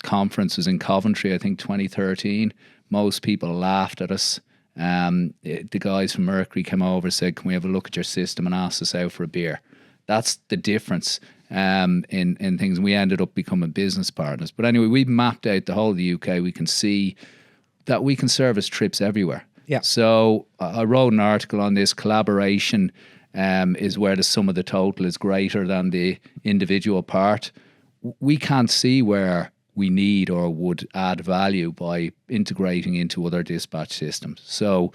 B: conference was in Coventry, I think 2013. Most people laughed at us. The guys from Mercury came over, said, "Can we have a look at your system?" and asked us out for a beer. That's the difference in things. We ended up becoming business partners. But anyway, we've mapped out the whole of the UK. We can see that we can service trips everywhere. Yeah. So I wrote an article on this. Collaboration is where the sum of the total is greater than the individual part. We can't see where we need or would add value by integrating into other dispatch systems. So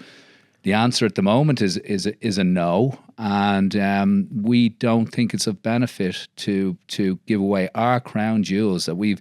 B: the answer at the moment is a no, and we don't think it's of benefit to give away our crown jewels that we've,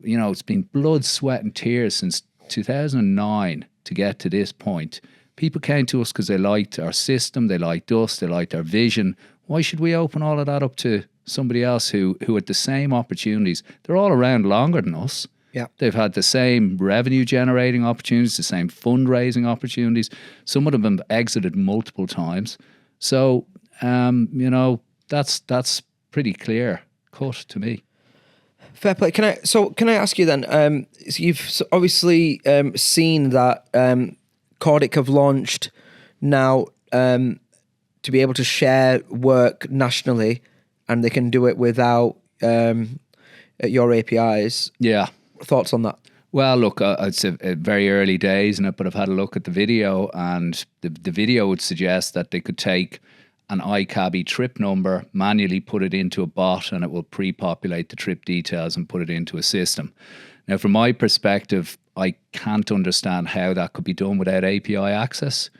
B: it's been blood, sweat and tears since 2009 to get to this point. People came to us because they liked our system, they liked us, they liked our vision. Why should we open all of that up to somebody else who had the same opportunities? They're all around longer than us. Yeah. They've had the same revenue generating opportunities, the same fundraising opportunities. Some of them have exited multiple times. So, that's pretty clear cut to me.
C: Fair play. Can I ask you then? So you've obviously seen that Cordic have launched now to be able to share work nationally, and they can do it without your APIs.
B: Yeah.
C: Thoughts on that?
B: Well, look, it's very early days in it, but I've had a look at the video, and the video would suggest that they could take an iCabbi trip number, manually put it into a bot, and it will pre-populate the trip details and put it into a system. Now, from my perspective, I can't understand how that could be done without API access.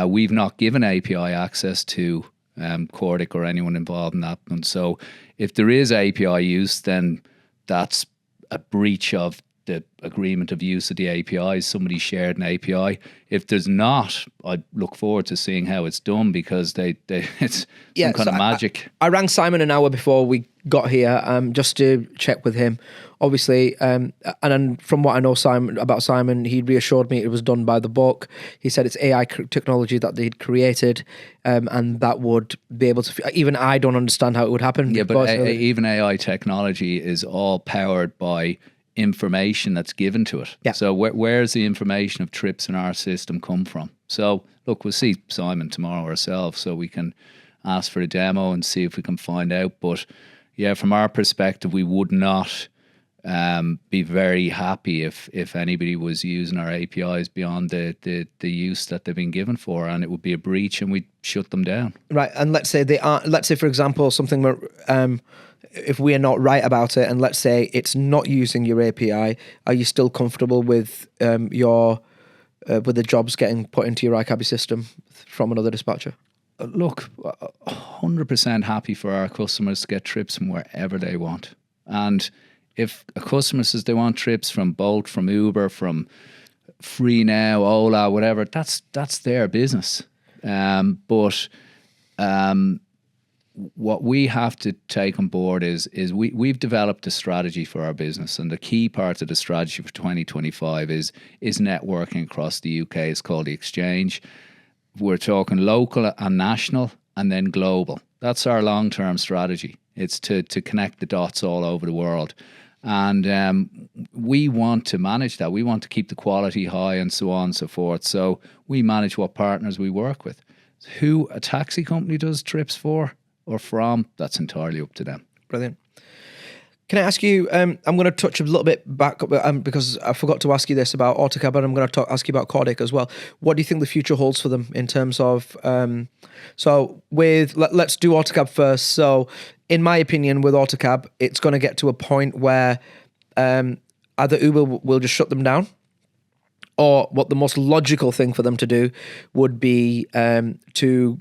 B: We've not given API access to Cordic or anyone involved in that. And so if there is API use, then that's a breach of the agreement of use of the APIs. Somebody shared an API. If there's not, I look forward to seeing how it's done, because it's some kind of magic.
C: I rang Simon an hour before we got here just to check with him. Obviously, and then from what I know about Simon, he reassured me it was done by the book. He said it's AI technology that they'd created, and that would be able to. Even I don't understand how it would happen.
B: Yeah, but even AI technology is all powered by information that's given to it.
C: Yeah.
B: So where's the information of trips in our system come from? So look, we'll see Simon tomorrow ourselves, so we can ask for a demo and see if we can find out. But yeah, from our perspective, we would not be very happy if anybody was using our APIs beyond the use that they've been given for, and it would be a breach, and we'd shut them down.
C: Right, and let's say for example, something if we are not right about it, and let's say it's not using your API, are you still comfortable with with the jobs getting put into your iCabbi system from another dispatcher?
B: Look, 100% happy for our customers to get trips from wherever they want. And if a customer says they want trips from Bolt, from Uber, from Free Now, Ola, whatever, that's their business. But what we have to take on board is we've developed a strategy for our business, and the key part of the strategy for 2025 is networking across the UK. It's called the Exchange. We're talking local and national, and then global. That's our long-term strategy. It's to connect the dots all over the world. And we want to manage that. We want to keep the quality high and so on and so forth. So we manage what partners we work with. Who a taxi company does trips for or from, that's entirely up to them.
C: Brilliant. Can I ask you, I'm going to touch a little bit back because I forgot to ask you this about Autocab, and I'm going to ask you about Cordic as well. What do you think the future holds for them in terms of, let's do Autocab first. So in my opinion, with Autocab, it's going to get to a point where either Uber will just shut them down, or what the most logical thing for them to do would be to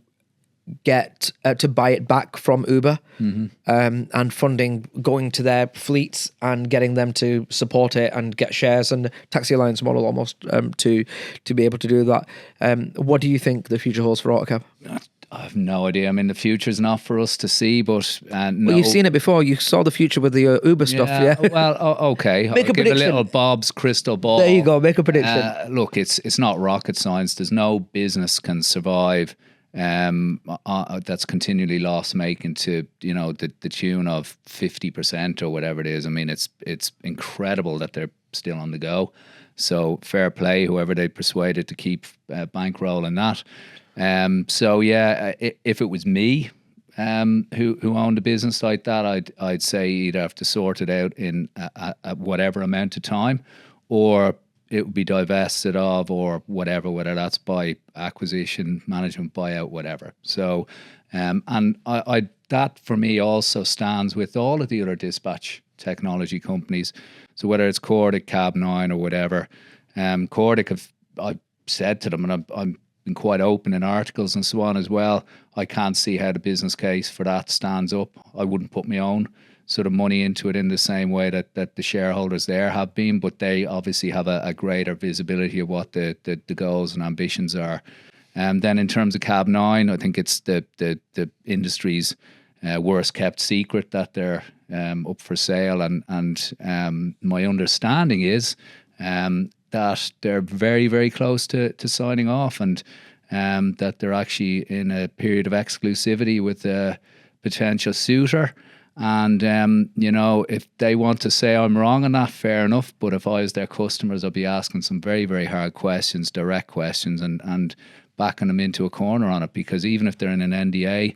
C: get to buy it back from Uber, and funding going to their fleets and getting them to support it and get shares, and taxi alliance model almost to be able to do that. What do you think the future holds for Autocab?
B: I have no idea. I mean, the future's not for us to see, but no.
C: Well, you've seen it before. You saw the future with the Uber stuff, yeah?
B: Well, okay.
C: Make
B: I'll
C: a
B: give
C: prediction.
B: a little Bob's crystal ball.
C: There you go. Make a prediction.
B: Look, it's not rocket science. There's no business can survive that's continually loss making to the tune of 50% or whatever it is. I mean, it's incredible that they're still on the go. So fair play, whoever they persuaded to keep bankrolling that. So yeah, if it was me who owned a business like that, I'd say you'd have to sort it out in whatever amount of time, or it would be divested of, or whatever, whether that's by acquisition, management, buyout, whatever. So, and I that for me also stands with all of the other dispatch technology companies. So whether it's Cordic, Cab9 or whatever, Cordic, I've said to them, and I'm been quite open in articles and so on as well, I can't see how the business case for that stands up. I wouldn't put my own sort of money into it in the same way that the shareholders there have been, but they obviously have a greater visibility of what the goals and ambitions are. Then in terms of Cab9, I think it's the industry's worst kept secret that they're up for sale, and my understanding is that they're very, very close to signing off, and that they're actually in a period of exclusivity with a potential suitor. And, if they want to say I'm wrong on that, fair enough. But if I was their customers, I'd be asking some very, very hard questions, direct questions, and backing them into a corner on it. Because even if they're in an NDA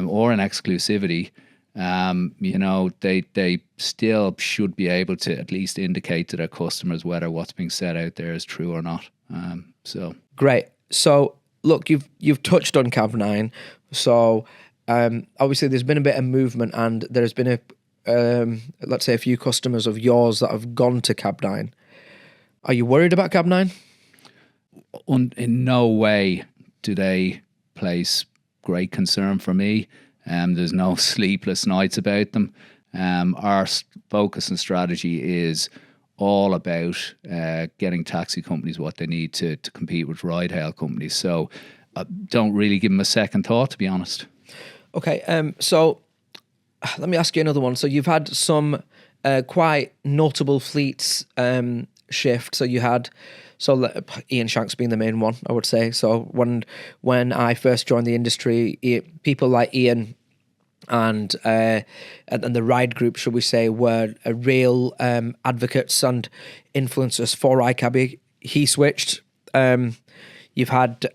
B: or an exclusivity, they still should be able to at least indicate to their customers whether what's being said out there is true or not.
C: Great. So look, you've touched on Cab9. So obviously there's been a bit of movement, and there's been let's say a few customers of yours that have gone to Cab9. Are you worried about Cab9?
B: In no way do they place great concern for me. There's no sleepless nights about them. Our focus and strategy is all about getting taxi companies what they need to compete with ride-hail companies. So don't really give them a second thought, to be honest.
C: Okay, so let me ask you another one. So you've had some quite notable fleets shift. So you had, Ian Shanks being the main one, I would say. So when I first joined the industry, people like Ian and the ride group, should we say, were real advocates and influencers for iCabbi. He switched. You've had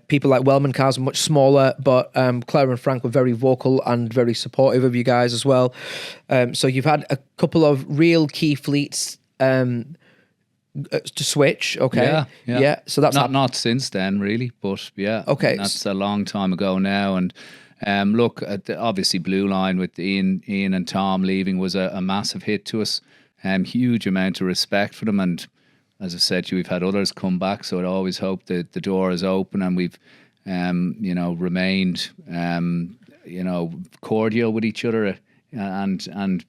C: people like Wellman Cars, much smaller, but Claire and Frank were very vocal and very supportive of you guys as well. So you've had a couple of real key fleets to switch. Okay.
B: Yeah.
C: So that's
B: not since then, really, but yeah.
C: Okay.
B: That's a long time ago now. And look, obviously Blue Line with Ian and Tom leaving was a massive hit to us. Huge amount of respect for them. And as I said to you, we've had others come back. So I'd always hope that the door is open, and we've, remained, cordial with each other. And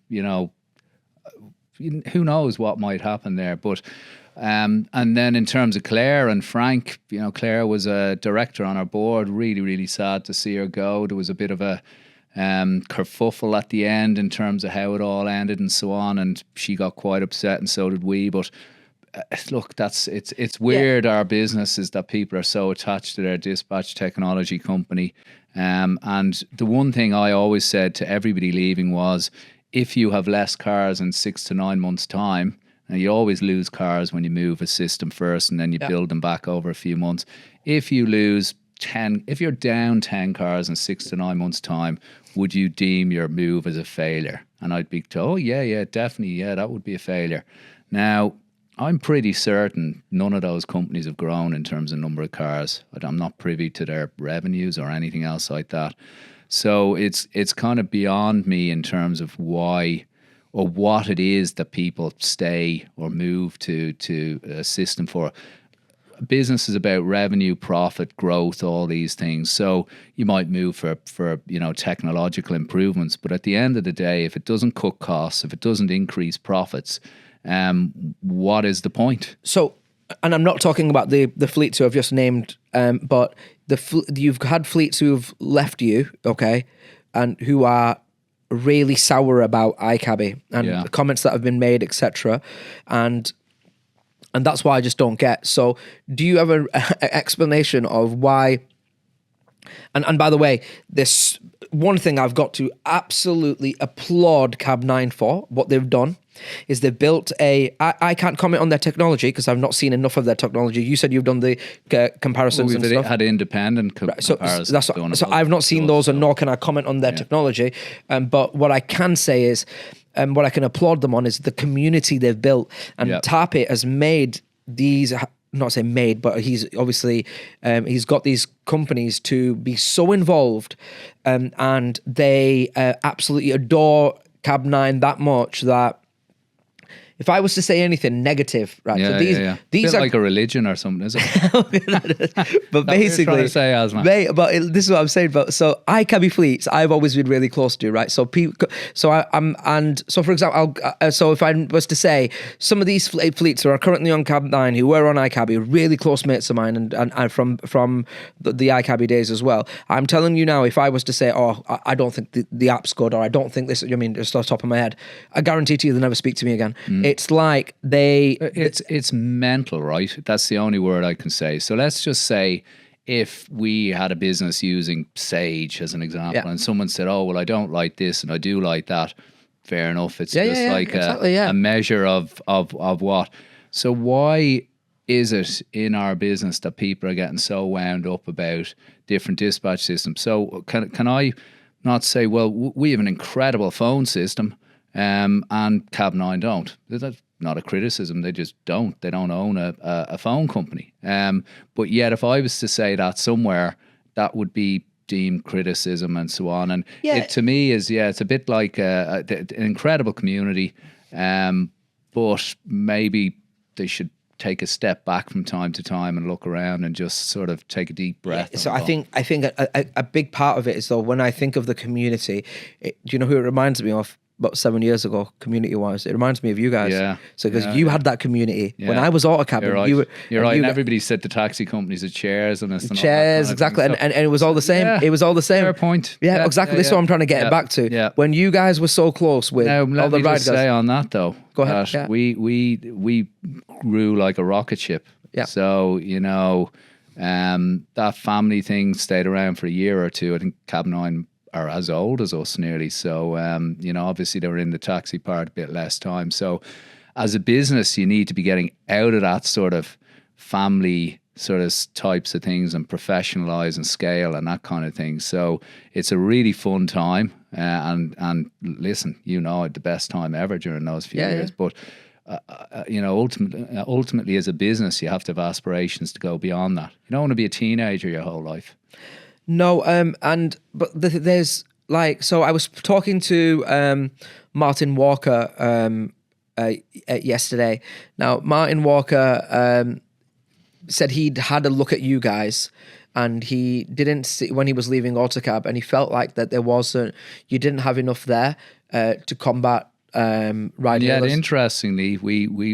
B: who knows what might happen there. But and then in terms of Claire and Frank, Claire was a director on our board. Really, really sad to see her go. There was a bit of a kerfuffle at the end in terms of how it all ended and so on, and she got quite upset, and so did we. But look, it's weird. Our business is that people are so attached to their dispatch technology company. And the one thing I always said to everybody leaving was, if you have less cars in 6 to 9 months' time, and you always lose cars when you move a system first and then you build them back over a few months. If you lose 10, if you're down 10 cars in 6 to 9 months' time, would you deem your move as a failure? And I'd be told, oh, yeah, definitely, yeah, that would be a failure. Now, I'm pretty certain none of those companies have grown in terms of number of cars. I'm not privy to their revenues or anything else like that. So it's kind of beyond me in terms of why or what it is that people stay or move to a system for. Business is about revenue, profit, growth, all these things. So you might move for technological improvements, but at the end of the day, if it doesn't cut costs, if it doesn't increase profits, what is the point?
C: So, and I'm not talking about the fleets who I've just named, but you've had fleets who've left you, okay, and who are really sour about iCabbi and the comments that have been made, etc. And that's why I just don't get. So do you have an explanation of why? And by the way, this one thing I've got to absolutely applaud Cab9 for, what they've done, is they've built I can't comment on their technology because I've not seen enough of their technology. You said you've done the comparisons and stuff.
B: Had independent comparisons.
C: So I've not seen those, and nor can I comment on their technology. But what I can say is, what I can applaud them on is the community they've built. And Tapit has made these, not say made, but he's obviously, he's got these companies to be so involved, and they absolutely adore Cab9 that much that if I was to say anything negative, right? These are
B: like a religion or something, is it?
C: But basically,
B: trying to say, Azmat.
C: But this is what I'm saying. But so iCabbi fleets, I've always been really close to, right? So for example, so if I was to say some of these fleets who are currently on Cab9, who were on iCabbi, really close mates of mine, and from the iCabbi days as well. I'm telling you now, if I was to say, oh, I don't think the app's good, or I don't think this, just off the top of my head, I guarantee to you they'll never speak to me again. It's like it's
B: mental, right? That's the only word I can say. So let's just say if we had a business using Sage as an example, and someone said, "Oh, well, I don't like this and I do like that," fair enough. It's a measure of what. So why is it in our business that people are getting so wound up about different dispatch systems? So can I not say, well, we have an incredible phone system, and Cab9 don't? That's not a criticism. They just don't. They don't own a phone company. But yet, if I was to say that somewhere, that would be deemed criticism and so on. And it to me is, it's a bit like an incredible community, but maybe they should take a step back from time to time and look around and just sort of take a deep breath.
C: So I think a big part of it is, though, when I think of the community, do you know who it reminds me of? About 7 years ago, community-wise, it reminds me of you guys.
B: Yeah.
C: So because you had that community when I was Autocab.
B: You're right. You're right. And everybody said the taxi companies had chairs and this and
C: chairs, exactly, and it was all the same.
B: Yeah.
C: It was all the same.
B: Fair point.
C: Yeah, exactly. This is what I'm trying to get it back to.
B: Yeah.
C: When you guys were so close with
B: now,
C: all
B: let
C: the
B: me
C: ride
B: just
C: guys.
B: say on that though.
C: Go ahead.
B: That we grew like a rocket ship.
C: Yeah.
B: So that family thing stayed around for a year or two. I think Cab9 are as old as us nearly. So, obviously they were in the taxi part a bit less time. So as a business, you need to be getting out of that sort of family sort of types of things and professionalize and scale and that kind of thing. So it's a really fun time. And listen, I had the best time ever during those few years. But, ultimately as a business, you have to have aspirations to go beyond that. You don't want to be a teenager your whole life.
C: No, but there's so I was talking to Martin Walker yesterday. Now, Martin Walker said he'd had a look at you guys, and he didn't see when he was leaving Autocab, and he felt like that you didn't have enough there to combat ride
B: yeah,
C: hailers.
B: Interestingly,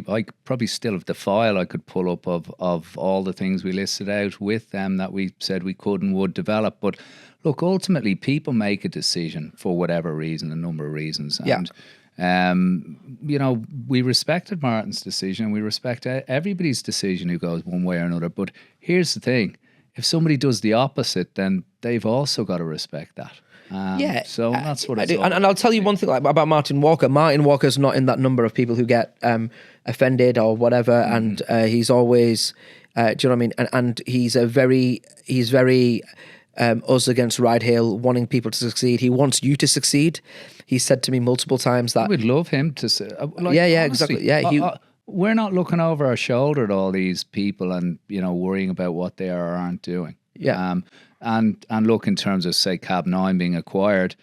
B: I probably still have the file I could pull up of all the things we listed out with them that we said we could and would develop. But look, ultimately, people make a decision for whatever reason, a number of reasons. And, we respected Martin's decision. We respect everybody's decision who goes one way or another. But here's the thing. If somebody does the opposite, then they've also got to respect that. So that's what it's
C: all. And I'll tell you one thing about Martin Walker. Martin Walker's not in that number of people who get offended or whatever, and he's always, do you know what I mean? And he's very us against ride hail, wanting people to succeed. He wants you to succeed. He said to me multiple times that
B: I would love him to say,
C: honestly, exactly. Yeah,
B: we're not looking over our shoulder at all these people and worrying about what they are or aren't doing.
C: Yeah.
B: And look, in terms of, say, Cab9 being acquired,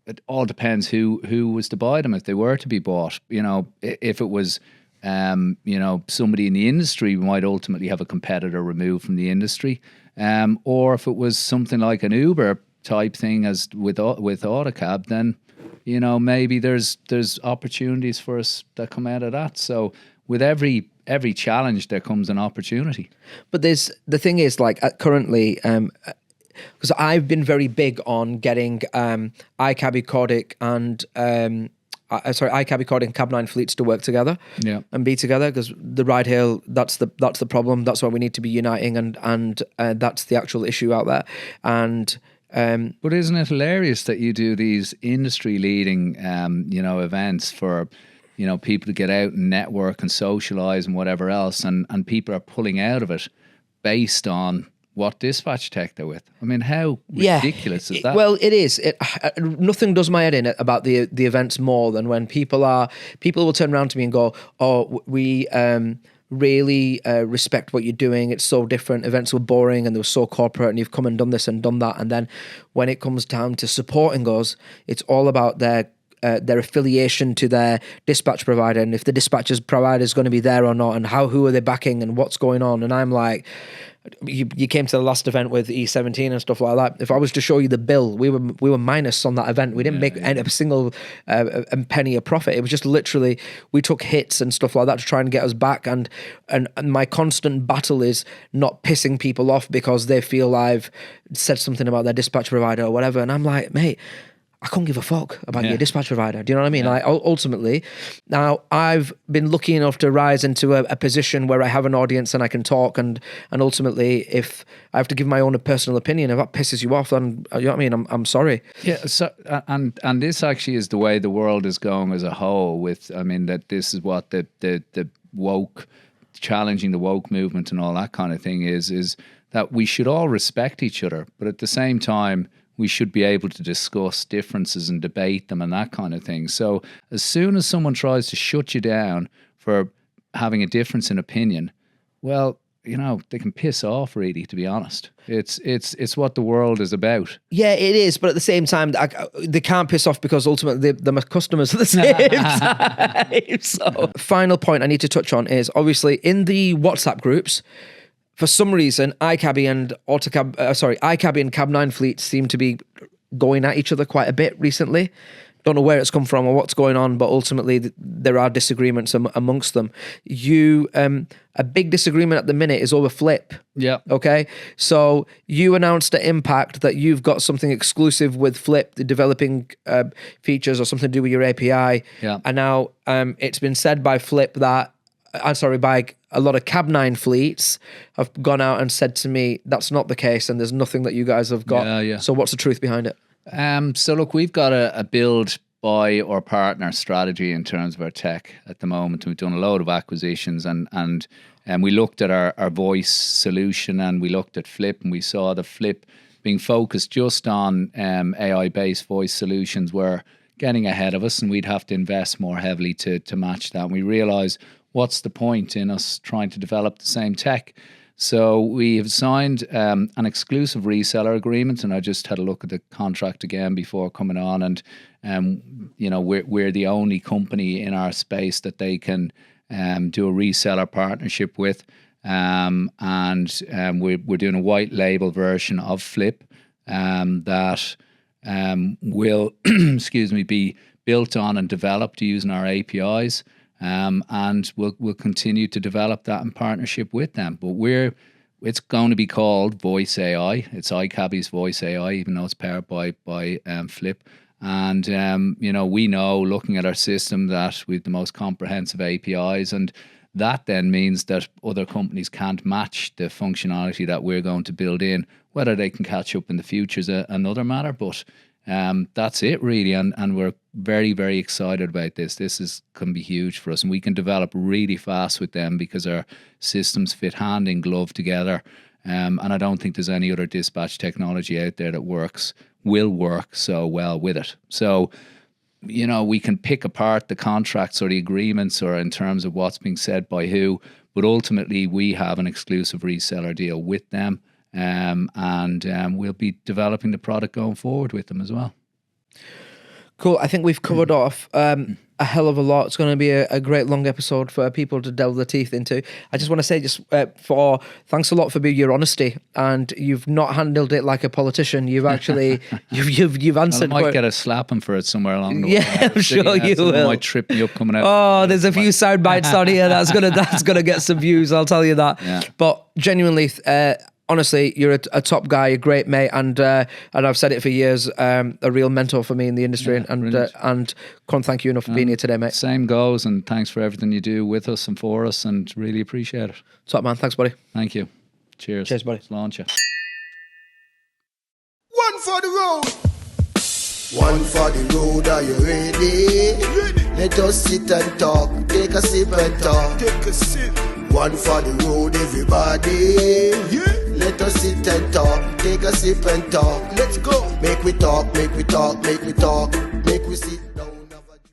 B: it all depends who was to buy them if they were to be bought. If it was, somebody in the industry, we might ultimately have a competitor removed from the industry. Or if it was something like an Uber type thing as with Autocab, then, maybe there's opportunities for us that come out of that. So with every challenge, there comes an opportunity.
C: But the thing is, currently, because I've been very big on getting iCabbi, Cordic, and iCabbi, Cordic, and Cab9 fleets to work together, and be together. Because the ride hail, that's the problem. That's why we need to be uniting, and that's the actual issue out there. And
B: but isn't it hilarious that you do these industry leading, events for people to get out and network and socialize and whatever else, and people are pulling out of it based on what dispatch tech they're with. I mean, how ridiculous is that?
C: Well, it is. Nothing does my head in about the events more than when people will turn around to me and go, "Oh, we really respect what you're doing. It's so different. Events were boring and they were so corporate, and you've come and done this and done that." And then when it comes down to supporting us, it's all about their affiliation to their dispatch provider, and if the dispatcher's provider is going to be there or not, and who are they backing and what's going on. And I'm like, you came to the last event with E17 and stuff like that. If I was to show you the bill, we were minus on that event. We didn't make a single penny of profit. It was just literally, we took hits and stuff like that to try and get us back. And my constant battle is not pissing people off because they feel I've said something about their dispatch provider or whatever. And I'm like, mate, I couldn't give a fuck about your dispatch provider. Do you know what I mean? Like ultimately, now I've been lucky enough to rise into a position where I have an audience and I can talk, and ultimately, if I have to give my own personal opinion, if that pisses you off, then you know what I mean. I'm sorry.
B: Yeah. So and this actually is the way the world is going as a whole. With that this is what the woke, challenging the woke movement and all that kind of thing is that we should all respect each other, but at the same time, we should be able to discuss differences and debate them and that kind of thing. So as soon as someone tries to shut you down for having a difference in opinion, well, they can piss off, really, to be honest. It's what the world is about.
C: Yeah, it is. But at the same time, they can't piss off because ultimately they're my customers at the same time. So, final point I need to touch on is obviously in the WhatsApp groups, for some reason, iCabbi and iCabbi and Cab9 fleets seem to be going at each other quite a bit recently. Don't know where it's come from or what's going on, but ultimately there are disagreements amongst them. A big disagreement at the minute is over Flip.
B: Yeah.
C: Okay. So you announced at Impact that you've got something exclusive with Flip, the developing features or something to do with your API.
B: Yeah.
C: And now it's been said by Flip that, by a lot of Cab9 fleets have gone out and said to me, that's not the case and there's nothing that you guys have got.
B: Yeah.
C: So what's the truth behind it?
B: So look, we've got a build, buy or partner strategy in terms of our tech at the moment. We've done a load of acquisitions and we looked at our voice solution and we looked at Flip and we saw the Flip being focused just on AI-based voice solutions were getting ahead of us and we'd have to invest more heavily to match that. And we realised, what's the point in us trying to develop the same tech? So we have signed an exclusive reseller agreement, and I just had a look at the contract again before coming on, and we're the only company in our space that they can do a reseller partnership with, and we're doing a white label version of Flip that will be built on and developed using our APIs. And we'll continue to develop that in partnership with them. But it's going to be called Voice AI. It's iCabbi's Voice AI, even though it's powered by Flip. And we know, looking at our system, that we have the most comprehensive APIs, and that then means that other companies can't match the functionality that we're going to build in. Whether they can catch up in the future is another matter, but that's it really, and we're very, very excited about this. This can be huge for us, and we can develop really fast with them because our systems fit hand in glove together. And I don't think there's any other dispatch technology out there that will work so well with it. So, we can pick apart the contracts or the agreements or in terms of what's being said by who, but ultimately we have an exclusive reseller deal with them. And we'll be developing the product going forward with them as well.
C: Cool. I think we've covered off a hell of a lot. It's going to be a great long episode for people to delve their teeth into. I just want to say thanks a lot for your honesty, and you've not handled it like a politician. You've actually you've answered.
B: Well, I might get a slapping for it somewhere along the way.
C: Yeah, I'm sure you will.
B: Might trip me up coming out.
C: Oh, there's a few sound bites on here that's gonna get some views. I'll tell you that.
B: Yeah.
C: But genuinely. Honestly, you're a top guy, a great mate, and I've said it for years, a real mentor for me in the industry, and can't thank you enough for being here today, mate.
B: Same goes, and thanks for everything you do with us and for us, and really appreciate it.
C: Top man, thanks, buddy.
B: Thank you. Cheers.
C: Cheers, buddy.
B: Launch you.
D: One for the road. One for the road, are you ready? Let us sit and talk, take a sip and talk. Take a sip. One for the road, everybody. Yeah. Let us sit and talk, take a sip and talk. Let's go. Make we talk, make we talk, make we talk, make we sit.